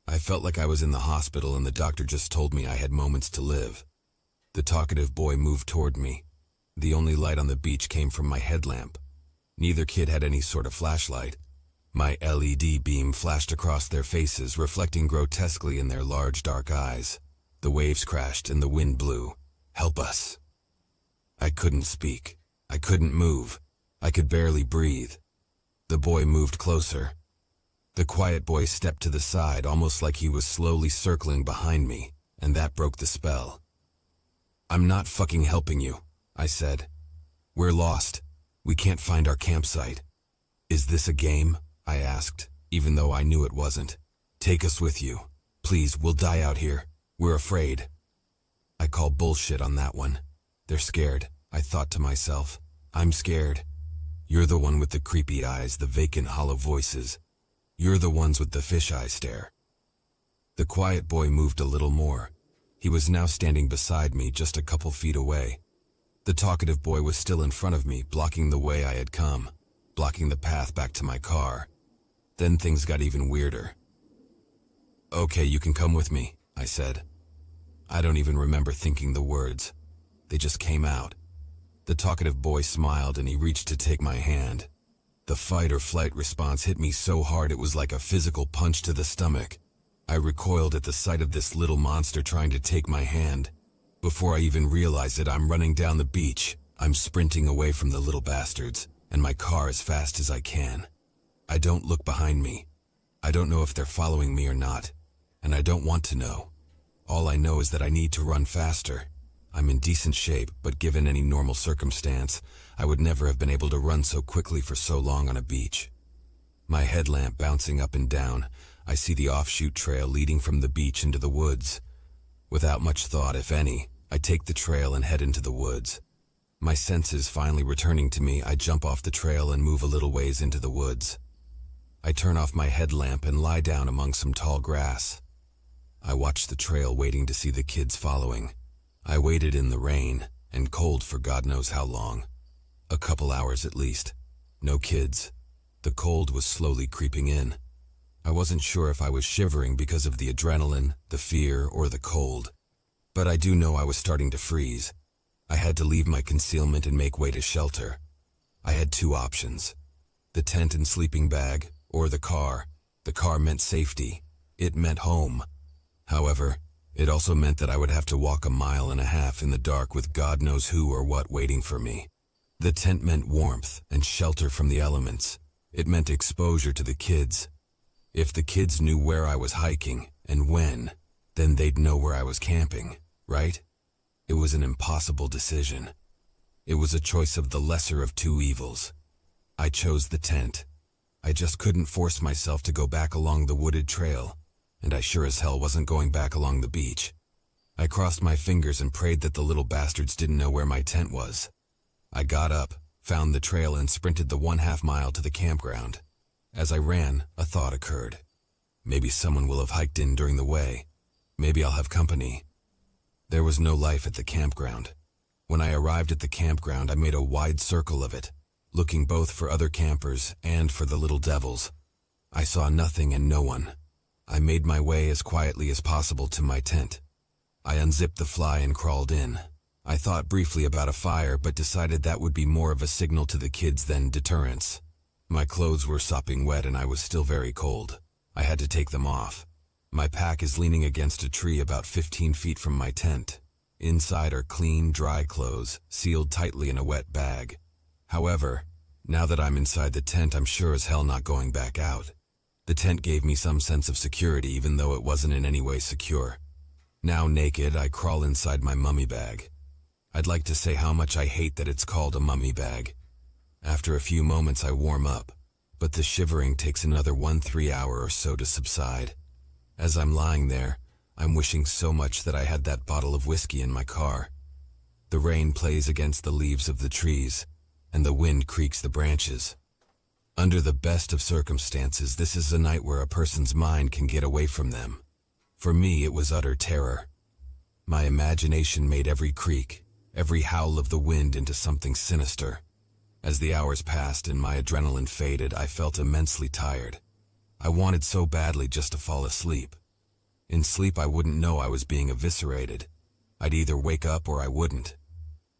I felt like I was in the hospital and the doctor just told me I had moments to live. The talkative boy moved toward me. The only light on the beach came from my headlamp. Neither kid had any sort of flashlight. My LED beam flashed across their faces, reflecting grotesquely in their large dark eyes. The waves crashed and the wind blew. Help us. I couldn't speak. I couldn't move. I could barely breathe. The boy moved closer. The quiet boy stepped to the side, almost like he was slowly circling behind me, and that broke the spell. I'm not fucking helping you, I said. We're lost. We can't find our campsite. Is this a game? I asked, even though I knew it wasn't. Take us with you. Please, we'll die out here. We're afraid. I call bullshit on that one. They're scared, I thought to myself. I'm scared. You're the one with the creepy eyes, the vacant hollow voices. You're the ones with the fisheye stare. The quiet boy moved a little more. He was now standing beside me, just a couple feet away. The talkative boy was still in front of me, blocking the way I had come, blocking the path back to my car. Then things got even weirder. Okay, you can come with me, I said. I don't even remember thinking the words. They just came out. The talkative boy smiled and he reached to take my hand. The fight or flight response hit me so hard it was like a physical punch to the stomach. I recoiled at the sight of this little monster trying to take my hand. Before I even realized it, I'm running down the beach. I'm sprinting away from the little bastards, and my car as fast as I can. I don't look behind me. I don't know if they're following me or not, and I don't want to know. All I know is that I need to run faster. I'm in decent shape, but given any normal circumstance, I would never have been able to run so quickly for so long on a beach. My headlamp bouncing up and down, I see the offshoot trail leading from the beach into the woods. Without much thought, if any, I take the trail and head into the woods. My senses finally returning to me, I jump off the trail and move a little ways into the woods. I turn off my headlamp and lie down among some tall grass. I watch the trail, waiting to see the kids following. I waited in the rain and cold for God knows how long. A couple hours at least. No kids. The cold was slowly creeping in. I wasn't sure if I was shivering because of the adrenaline, the fear, or the cold. But I do know I was starting to freeze. I had to leave my concealment and make way to shelter. I had two options. The tent and sleeping bag, or the car. The car meant safety. It meant home. However, it also meant that I would have to walk 1.5 miles in the dark with God knows who or what waiting for me. The tent meant warmth and shelter from the elements. It meant exposure to the kids. If the kids knew where I was hiking and when, then they'd know where I was camping, right? It was an impossible decision. It was a choice of the lesser of two evils. I chose the tent. I just couldn't force myself to go back along the wooded trail, and I sure as hell wasn't going back along the beach. I crossed my fingers and prayed that the little bastards didn't know where my tent was. I got up, found the trail, and sprinted the 1/2 mile to the campground. As I ran, a thought occurred. Maybe someone will have hiked in during the way. Maybe I'll have company. There was no life at the campground. When I arrived at the campground, I made a wide circle of it, looking both for other campers and for the little devils. I saw nothing and no one. I made my way as quietly as possible to my tent. I unzipped the fly and crawled in. I thought briefly about a fire, but decided that would be more of a signal to the kids than deterrence. My clothes were sopping wet and I was still very cold. I had to take them off. My pack is leaning against a tree about 15 feet from my tent. Inside are clean, dry clothes, sealed tightly in a wet bag. However, now that I'm inside the tent, I'm sure as hell not going back out. The tent gave me some sense of security, even though it wasn't in any way secure. Now naked, I crawl inside my mummy bag. I'd like to say how much I hate that it's called a mummy bag. After a few moments, I warm up, but the shivering takes another 1-3 hour or so to subside. As I'm lying there, I'm wishing so much that I had that bottle of whiskey in my car. The rain plays against the leaves of the trees, and the wind creaks the branches. Under the best of circumstances, this is a night where a person's mind can get away from them. For me, it was utter terror. My imagination made every creak, every howl of the wind into something sinister. As the hours passed and my adrenaline faded, I felt immensely tired. I wanted so badly just to fall asleep. In sleep, I wouldn't know I was being eviscerated. I'd either wake up or I wouldn't.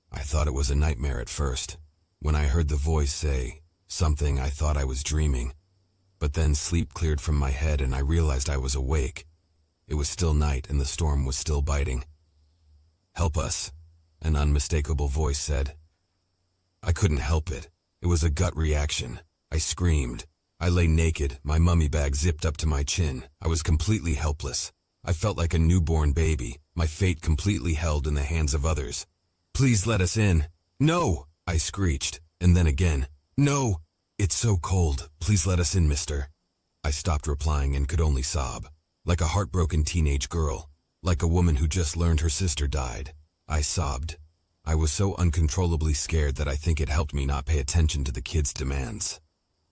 I thought it was a nightmare at first. When I heard the voice say something, I thought I was dreaming. But then sleep cleared from my head and I realized I was awake. It was still night and the storm was still biting. "Help us," an unmistakable voice said. I couldn't help it. It was a gut reaction. I screamed. I lay naked, my mummy bag zipped up to my chin. I was completely helpless. I felt like a newborn baby, my fate completely held in the hands of others. "Please let us in." "No!" I screeched, and then again. "No! It's so cold. Please let us in, mister." I stopped replying and could only sob. Like a heartbroken teenage girl. Like a woman who just learned her sister died. I sobbed. I was so uncontrollably scared that I think it helped me not pay attention to the kids' demands.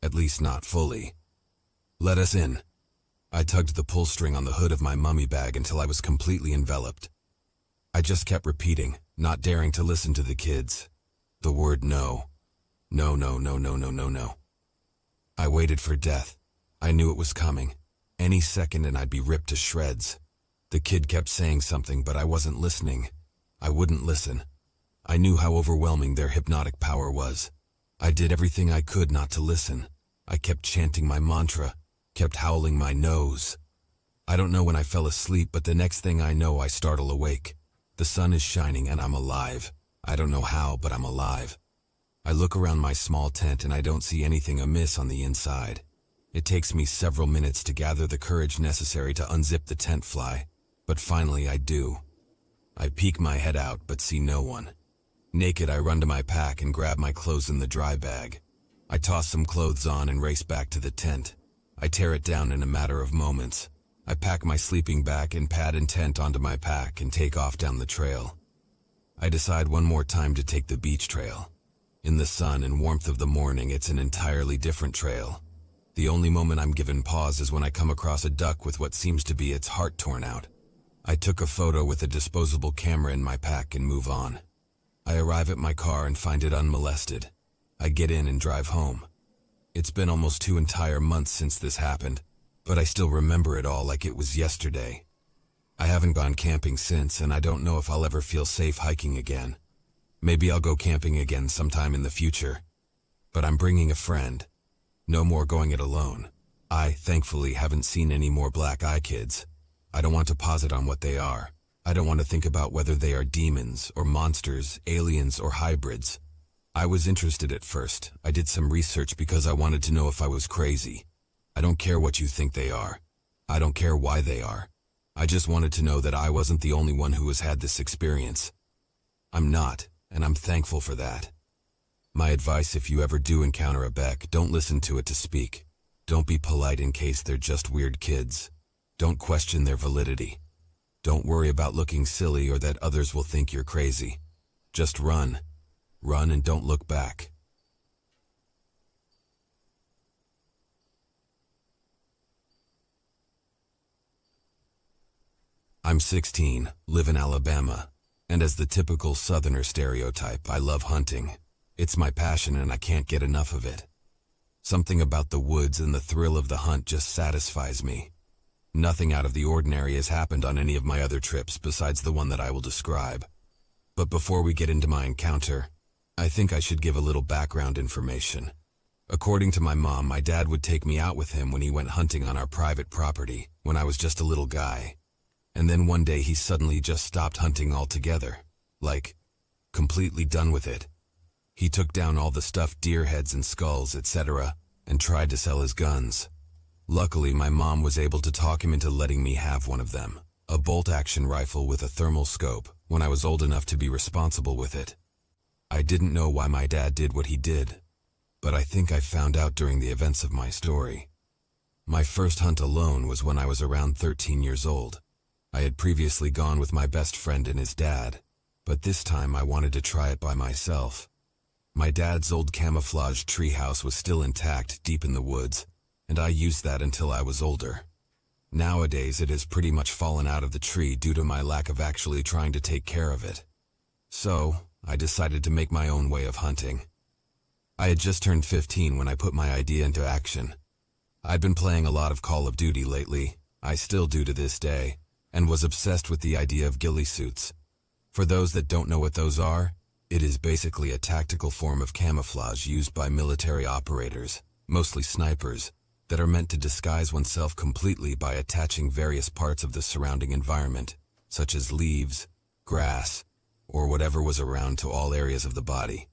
At least not fully. "Let us in." I tugged the pull string on the hood of my mummy bag until I was completely enveloped. I just kept repeating, not daring to listen to the kids. The word no. No, no, no, no, no, no, no. I waited for death. I knew it was coming. Any second and I'd be ripped to shreds. The kid kept saying something, but I wasn't listening. I wouldn't listen. I knew how overwhelming their hypnotic power was. I did everything I could not to listen. I kept chanting my mantra, kept howling my nose. I don't know when I fell asleep, but the next thing I know, I startle awake. The sun is shining and I'm alive. I don't know how, but I'm alive. I look around my small tent and I don't see anything amiss on the inside. It takes me several minutes to gather the courage necessary to unzip the tent fly, but finally I do. I peek my head out but see no one. Naked, I run to my pack and grab my clothes in the dry bag. I toss some clothes on and race back to the tent. I tear it down in a matter of moments. I pack my sleeping bag and pad and tent onto my pack and take off down the trail. I decide one more time to take the beach trail. In the sun and warmth of the morning, it's an entirely different trail. The only moment I'm given pause is when I come across a duck with what seems to be its heart torn out. I took a photo with a disposable camera in my pack and move on. I arrive at my car and find it unmolested. I get in and drive home. It's been almost 2 entire months since this happened, but I still remember it all like it was yesterday. I haven't gone camping since, and I don't know if I'll ever feel safe hiking again. Maybe I'll go camping again sometime in the future. But I'm bringing a friend. No more going it alone. I, thankfully, haven't seen any more black eye kids. I don't want to posit on what they are. I don't want to think about whether they are demons or monsters, aliens or hybrids. I was interested at first. I did some research because I wanted to know if I was crazy. I don't care what you think they are. I don't care why they are. I just wanted to know that I wasn't the only one who has had this experience. I'm not, and I'm thankful for that. My advice, if you ever do encounter a Beck, don't listen to it to speak. Don't be polite in case they're just weird kids. Don't question their validity. Don't worry about looking silly or that others will think you're crazy. Just run. Run and don't look back. I'm 16, live in Alabama, and as the typical Southerner stereotype, I love hunting. It's my passion and I can't get enough of it. Something about the woods and the thrill of the hunt just satisfies me. Nothing out of the ordinary has happened on any of my other trips besides the one that I will describe. But before we get into my encounter, I think I should give a little background information. According to my mom, my dad would take me out with him when he went hunting on our private property when I was just a little guy. And then one day he suddenly just stopped hunting altogether. Like, completely done with it. He took down all the stuffed deer heads and skulls, etc., and tried to sell his guns. Luckily, my mom was able to talk him into letting me have one of them, a bolt-action rifle with a thermal scope, when I was old enough to be responsible with it. I didn't know why my dad did what he did, but I think I found out during the events of my story. My first hunt alone was when I was around 13 years old. I had previously gone with my best friend and his dad, but this time I wanted to try it by myself. My dad's old camouflage treehouse was still intact deep in the woods, and I used that until I was older. Nowadays it has pretty much fallen out of the tree due to my lack of actually trying to take care of it. So, I decided to make my own way of hunting. I had just turned 15 when I put my idea into action. I'd been playing a lot of Call of Duty lately, I still do to this day, and was obsessed with the idea of ghillie suits. For those that don't know what those are, it is basically a tactical form of camouflage used by military operators, mostly snipers, that are meant to disguise oneself completely by attaching various parts of the surrounding environment, such as leaves, grass, or whatever was around to all areas of the body.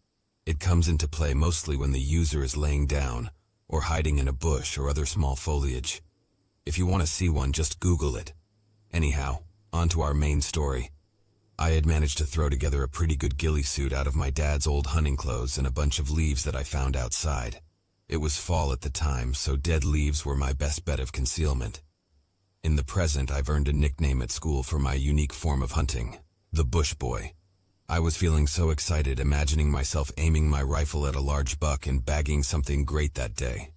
It comes into play mostly when the user is laying down or hiding in a bush or other small foliage. If you want to see one, just Google it. Anyhow, on to our main story. I had managed to throw together a pretty good ghillie suit out of my dad's old hunting clothes and a bunch of leaves that I found outside. It was fall at the time, so dead leaves were my best bet of concealment. In the present, I've earned a nickname at school for my unique form of hunting, the Bush Boy. I was feeling so excited imagining myself aiming my rifle at a large buck and bagging something great that day.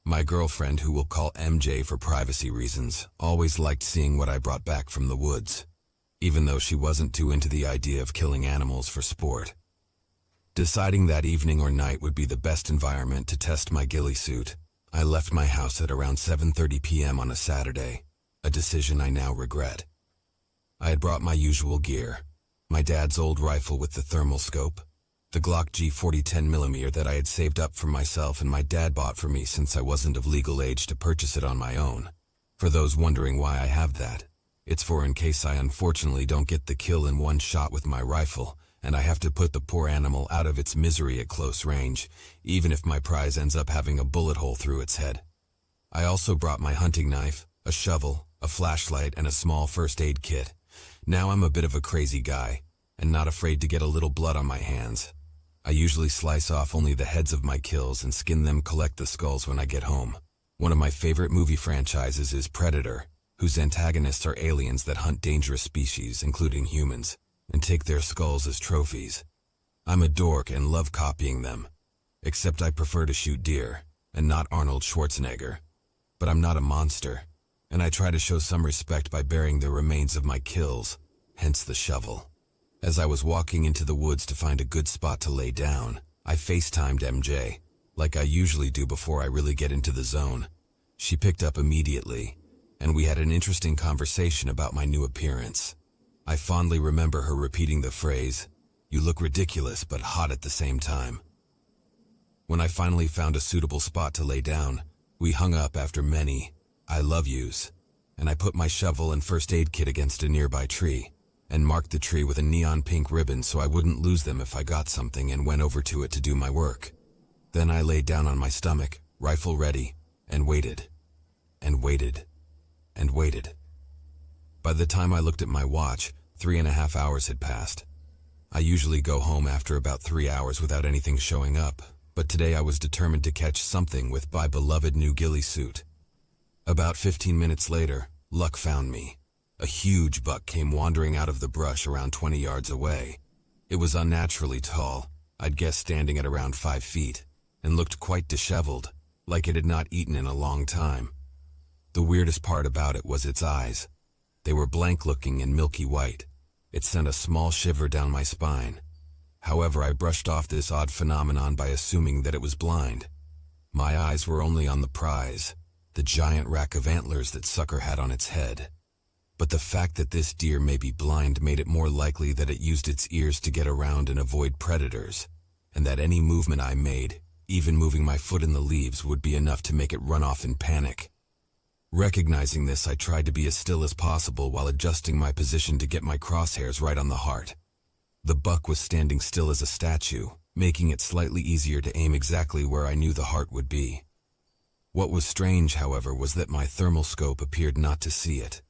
My girlfriend, who we'll call MJ for privacy reasons, always liked seeing what I brought back from the woods, even though she wasn't too into the idea of killing animals for sport. Deciding that evening or night would be the best environment to test my ghillie suit, I left my house at around 7:30 p.m. on a Saturday, a decision I now regret. I had brought my usual gear, my dad's old rifle with the thermal scope, the Glock G40 10mm that I had saved up for myself and my dad bought for me since I wasn't of legal age to purchase it on my own. For those wondering why I have that, it's for in case I unfortunately don't get the kill in one shot with my rifle, and I have to put the poor animal out of its misery at close range, even if my prize ends up having a bullet hole through its head. I also brought my hunting knife, a shovel, a flashlight, and a small first aid kit. Now I'm a bit of a crazy guy, and not afraid to get a little blood on my hands. I usually slice off only the heads of my kills and skin them, collect the skulls when I get home. One of my favorite movie franchises is Predator, whose antagonists are aliens that hunt dangerous species, including humans, and take their skulls as trophies. I'm a dork and love copying them, except I prefer to shoot deer, and not Arnold Schwarzenegger. But I'm not a monster, and I try to show some respect by burying the remains of my kills, hence the shovel. As I was walking into the woods to find a good spot to lay down, I FaceTimed MJ, like I usually do before I really get into the zone. She picked up immediately, and we had an interesting conversation about my new appearance. I fondly remember her repeating the phrase, "You look ridiculous but hot at the same time." When I finally found a suitable spot to lay down, we hung up after many "I love yous," and I put my shovel and first aid kit against a nearby tree. and marked the tree with a neon pink ribbon so I wouldn't lose them if I got something, and went over to it to do my work. Then I laid down on my stomach, rifle ready, and waited, and waited, and waited. By the time I looked at my watch, 3.5 hours had passed. I usually go home after about 3 hours without anything showing up, but today I was determined to catch something with my beloved new ghillie suit. About 15 minutes later, luck found me. A huge buck came wandering out of the brush around 20 yards away. It was unnaturally tall, I'd guess standing at around 5 feet, and looked quite disheveled, like it had not eaten in a long time. The weirdest part about it was its eyes. They were blank-looking and milky white. It sent a small shiver down my spine. However, I brushed off this odd phenomenon by assuming that it was blind. My eyes were only on the prize, the giant rack of antlers that sucker had on its head. But the fact that this deer may be blind made it more likely that it used its ears to get around and avoid predators, and that any movement I made, even moving my foot in the leaves, would be enough to make it run off in panic. Recognizing this, I tried to be as still as possible while adjusting my position to get my crosshairs right on the heart. The buck was standing still as a statue, making it slightly easier to aim exactly where I knew the heart would be. What was strange, however, was that my thermal scope appeared not to see it.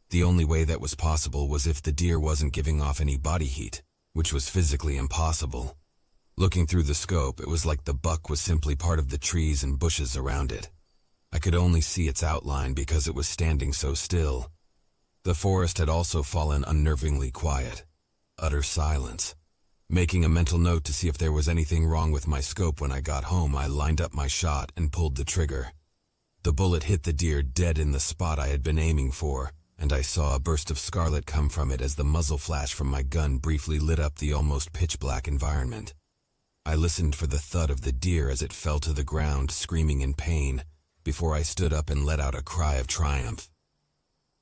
The only way that was possible was if the deer wasn't giving off any body heat, which was physically impossible. Looking through the scope, it was like the buck was simply part of the trees and bushes around it. I could only see its outline because it was standing so still. The forest had also fallen unnervingly quiet. Utter silence. Making a mental note to see if there was anything wrong with my scope when I got home, I lined up my shot and pulled the trigger. The bullet hit the deer dead in the spot I had been aiming for, and I saw a burst of scarlet come from it as the muzzle flash from my gun briefly lit up the almost pitch-black environment. I listened for the thud of the deer as it fell to the ground, screaming in pain, before I stood up and let out a cry of triumph.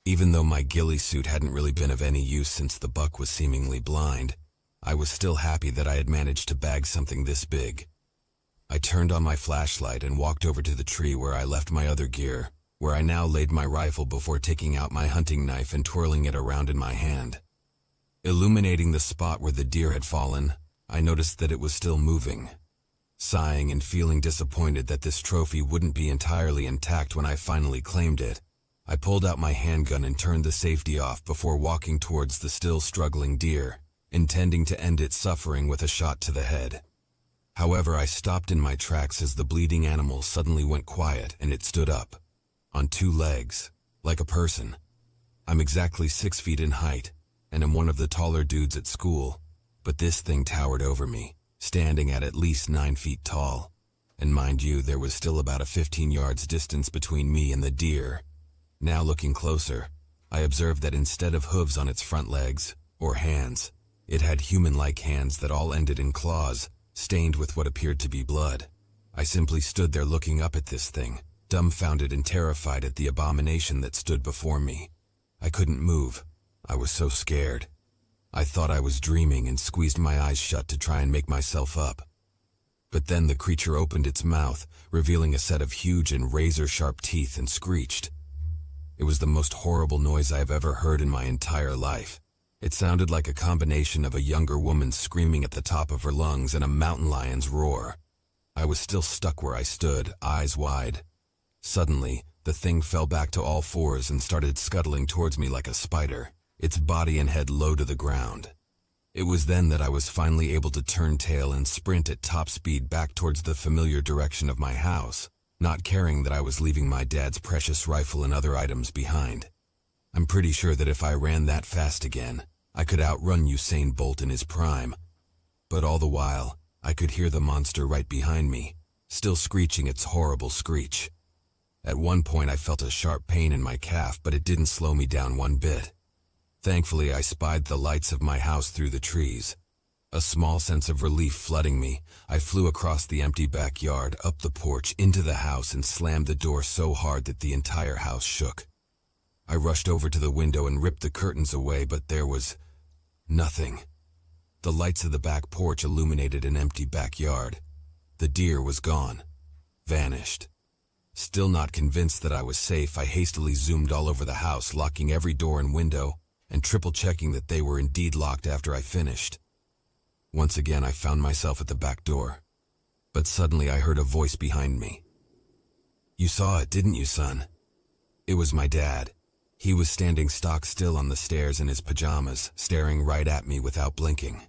Even though my ghillie suit hadn't really been of any use since the buck was seemingly blind, I was still happy that I had managed to bag something this big. I turned on my flashlight and walked over to the tree where I left my other gear, where I now laid my rifle before taking out my hunting knife and twirling it around in my hand. Illuminating the spot where the deer had fallen, I noticed that it was still moving. Sighing and feeling disappointed that this trophy wouldn't be entirely intact when I finally claimed it, I pulled out my handgun and turned the safety off before walking towards the still struggling deer, intending to end its suffering with a shot to the head. However, I stopped in my tracks as the bleeding animal suddenly went quiet and it stood up, on 2 legs, like a person. I'm exactly 6 feet in height, and am one of the taller dudes at school, but this thing towered over me, standing at least 9 feet tall. And mind you, there was still about a 15 yards distance between me and the deer. Now looking closer, I observed that instead of hooves on its front legs, or hands, it had human-like hands that all ended in claws, stained with what appeared to be blood. I simply stood there looking up at this thing, dumbfounded and terrified at the abomination that stood before me. I couldn't move. I was so scared. I thought I was dreaming and squeezed my eyes shut to try and make myself up. But then the creature opened its mouth, revealing a set of huge and razor-sharp teeth, and screeched. It was the most horrible noise I have ever heard in my entire life. It sounded like a combination of a younger woman screaming at the top of her lungs and a mountain lion's roar. I was still stuck where I stood, eyes wide. Suddenly, the thing fell back to all fours and started scuttling towards me like a spider, its body and head low to the ground. It was then that I was finally able to turn tail and sprint at top speed back towards the familiar direction of my house, not caring that I was leaving my dad's precious rifle and other items behind. I'm pretty sure that if I ran that fast again, I could outrun Usain Bolt in his prime. But all the while, I could hear the monster right behind me, still screeching its horrible screech. At one point I felt a sharp pain in my calf, but it didn't slow me down one bit. Thankfully, I spied the lights of my house through the trees. A small sense of relief flooding me, I flew across the empty backyard, up the porch, into the house, and slammed the door so hard that the entire house shook. I rushed over to the window and ripped the curtains away, but there was nothing. The lights of the back porch illuminated an empty backyard. The deer was gone. Vanished. Still not convinced that I was safe, I hastily zoomed all over the house, locking every door and window, and triple-checking that they were indeed locked after I finished. Once again, I found myself at the back door. But suddenly I heard a voice behind me. "You saw it, didn't you, son?" It was my dad. He was standing stock still on the stairs in his pajamas, staring right at me without blinking.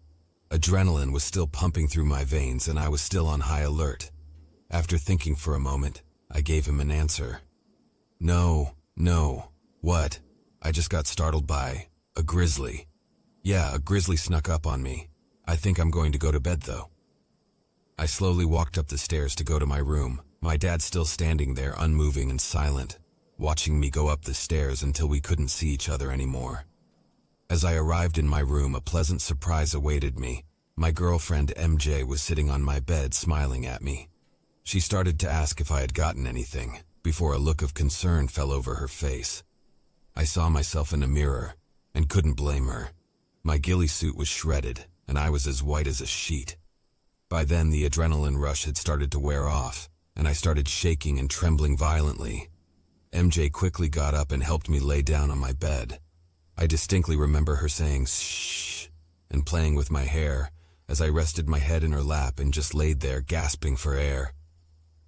Adrenaline was still pumping through my veins and I was still on high alert. After thinking for a moment, I gave him an answer. No. What? I just got startled by a grizzly. Yeah, a grizzly snuck up on me. I think I'm going to go to bed though. I slowly walked up the stairs to go to my room, my dad still standing there unmoving and silent, watching me go up the stairs until we couldn't see each other anymore. As I arrived in my room, a pleasant surprise awaited me. My girlfriend MJ was sitting on my bed smiling at me. She started to ask if I had gotten anything, before a look of concern fell over her face. I saw myself in a mirror, and couldn't blame her. My ghillie suit was shredded, and I was as white as a sheet. By then, the adrenaline rush had started to wear off, and I started shaking and trembling violently. MJ quickly got up and helped me lay down on my bed. I distinctly remember her saying, "Shh," and playing with my hair, as I rested my head in her lap and just laid there gasping for air.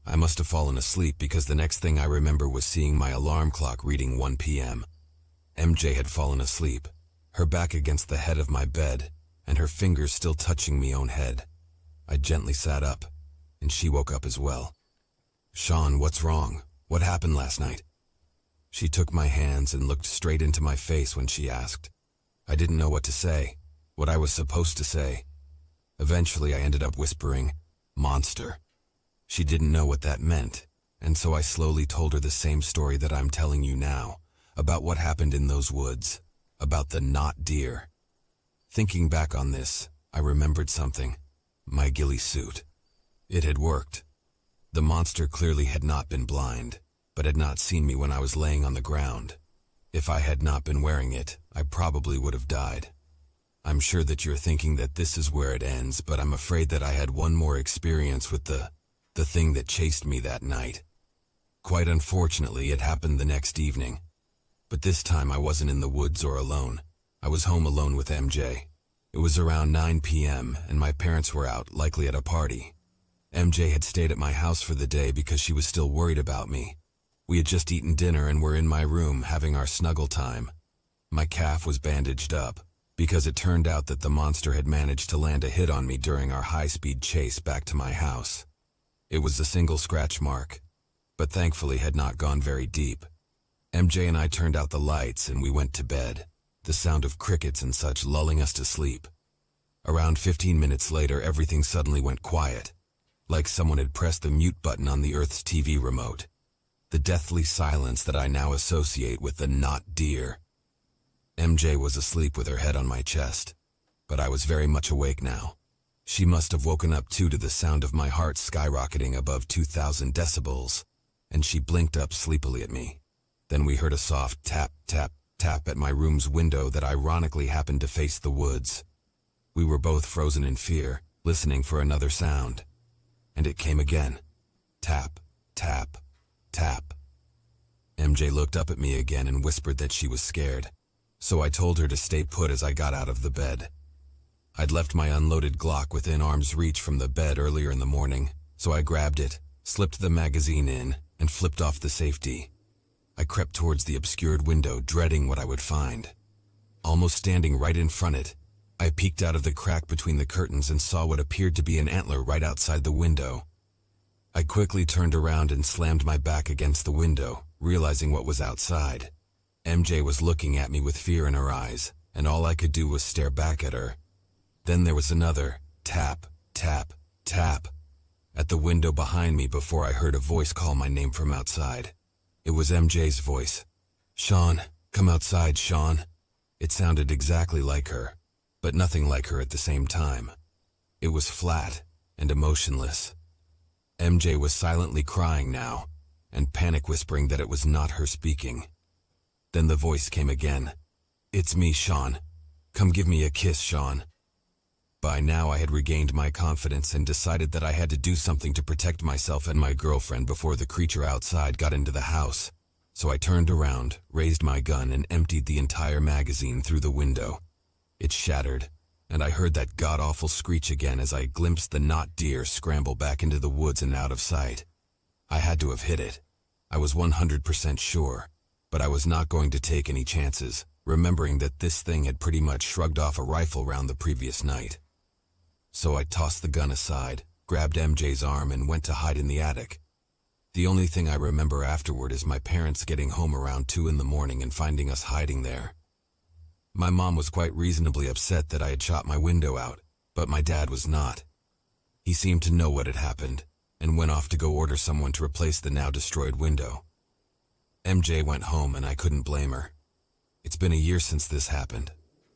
I must have fallen asleep because the next thing I remember was seeing my alarm clock reading 1 p.m. MJ had fallen asleep, her back against the head of my bed, and her fingers still touching me own head. I gently sat up, and she woke up as well. "Sean, what's wrong? What happened last night?" She took my hands and looked straight into my face when she asked. I didn't know what to say, what I was supposed to say. Eventually, I ended up whispering, "Monster." She didn't know what that meant, and so I slowly told her the same story that I'm telling you now, about what happened in those woods, about the not deer. Thinking back on this, I remembered something. My ghillie suit. It had worked. The monster clearly had not been blind, but had not seen me when I was laying on the ground. If I had not been wearing it, I probably would have died. I'm sure that you're thinking that this is where it ends, but I'm afraid that I had one more experience with the thing that chased me that night. Quite unfortunately, it happened the next evening. But this time I wasn't in the woods or alone. I was home alone with MJ. It was around 9 p.m. and my parents were out, likely at a party. MJ had stayed at my house for the day because she was still worried about me. We had just eaten dinner and were in my room having our snuggle time. My calf was bandaged up because it turned out that the monster had managed to land a hit on me during our high-speed chase back to my house. It was a single scratch mark, but thankfully had not gone very deep. MJ and I turned out the lights and we went to bed, the sound of crickets and such lulling us to sleep. Around 15 minutes later, everything suddenly went quiet, like someone had pressed the mute button on the Earth's TV remote. The deathly silence that I now associate with the not deer. MJ was asleep with her head on my chest, but I was very much awake now. She must have woken up too to the sound of my heart skyrocketing above 2,000 decibels, and she blinked up sleepily at me. Then we heard a soft tap, tap, tap at my room's window that ironically happened to face the woods. We were both frozen in fear, listening for another sound. And it came again. Tap, tap, tap. MJ looked up at me again and whispered that she was scared, so I told her to stay put as I got out of the bed. I'd left my unloaded Glock within arm's reach from the bed earlier in the morning, so I grabbed it, slipped the magazine in, and flipped off the safety. I crept towards the obscured window, dreading what I would find. Almost standing right in front of it, I peeked out of the crack between the curtains and saw what appeared to be an antler right outside the window. I quickly turned around and slammed my back against the window, realizing what was outside. MJ was looking at me with fear in her eyes, and all I could do was stare back at her. Then there was another tap, tap, tap at the window behind me before I heard a voice call my name from outside. It was MJ's voice. "Sean, come outside, Sean." It sounded exactly like her, but nothing like her at the same time. It was flat and emotionless. MJ was silently crying now, and panic whispering that it was not her speaking. Then the voice came again. "It's me, Sean. Come give me a kiss, Sean." By now I had regained my confidence and decided that I had to do something to protect myself and my girlfriend before the creature outside got into the house. So I turned around, raised my gun, and emptied the entire magazine through the window. It shattered, and I heard that god-awful screech again as I glimpsed the not deer scramble back into the woods and out of sight. I had to have hit it. I was 100% sure, but I was not going to take any chances, remembering that this thing had pretty much shrugged off a rifle round the previous night. So I tossed the gun aside, grabbed MJ's arm, and went to hide in the attic. The only thing I remember afterward is my parents getting home around 2 in the morning and finding us hiding there. My mom was quite reasonably upset that I had shot my window out, but my dad was not. He seemed to know what had happened, and went off to go order someone to replace the now destroyed window. MJ went home, and I couldn't blame her. It's been a year since this happened.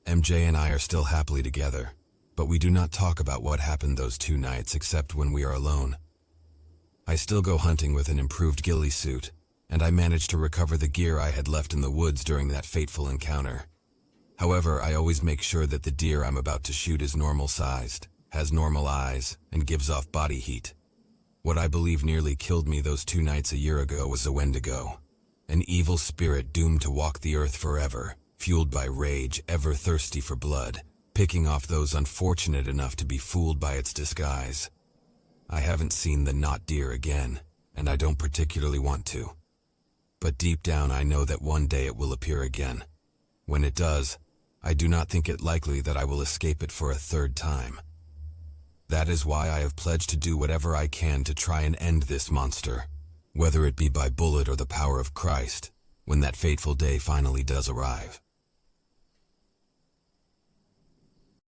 MJ and I are still happily together, but we do not talk about what happened those 2 nights except when we are alone. I still go hunting with an improved ghillie suit, and I managed to recover the gear I had left in the woods during that fateful encounter. However, I always make sure that the deer I'm about to shoot is normal-sized, has normal eyes, and gives off body heat. What I believe nearly killed me those 2 nights a year ago was a Wendigo, an evil spirit doomed to walk the earth forever, fueled by rage, ever thirsty for blood, picking off those unfortunate enough to be fooled by its disguise. I haven't seen the not deer again, and I don't particularly want to. But deep down I know that one day it will appear again. When it does, I do not think it likely that I will escape it for a 3rd time. That is why I have pledged to do whatever I can to try and end this monster, whether it be by bullet or the power of Christ, when that fateful day finally does arrive.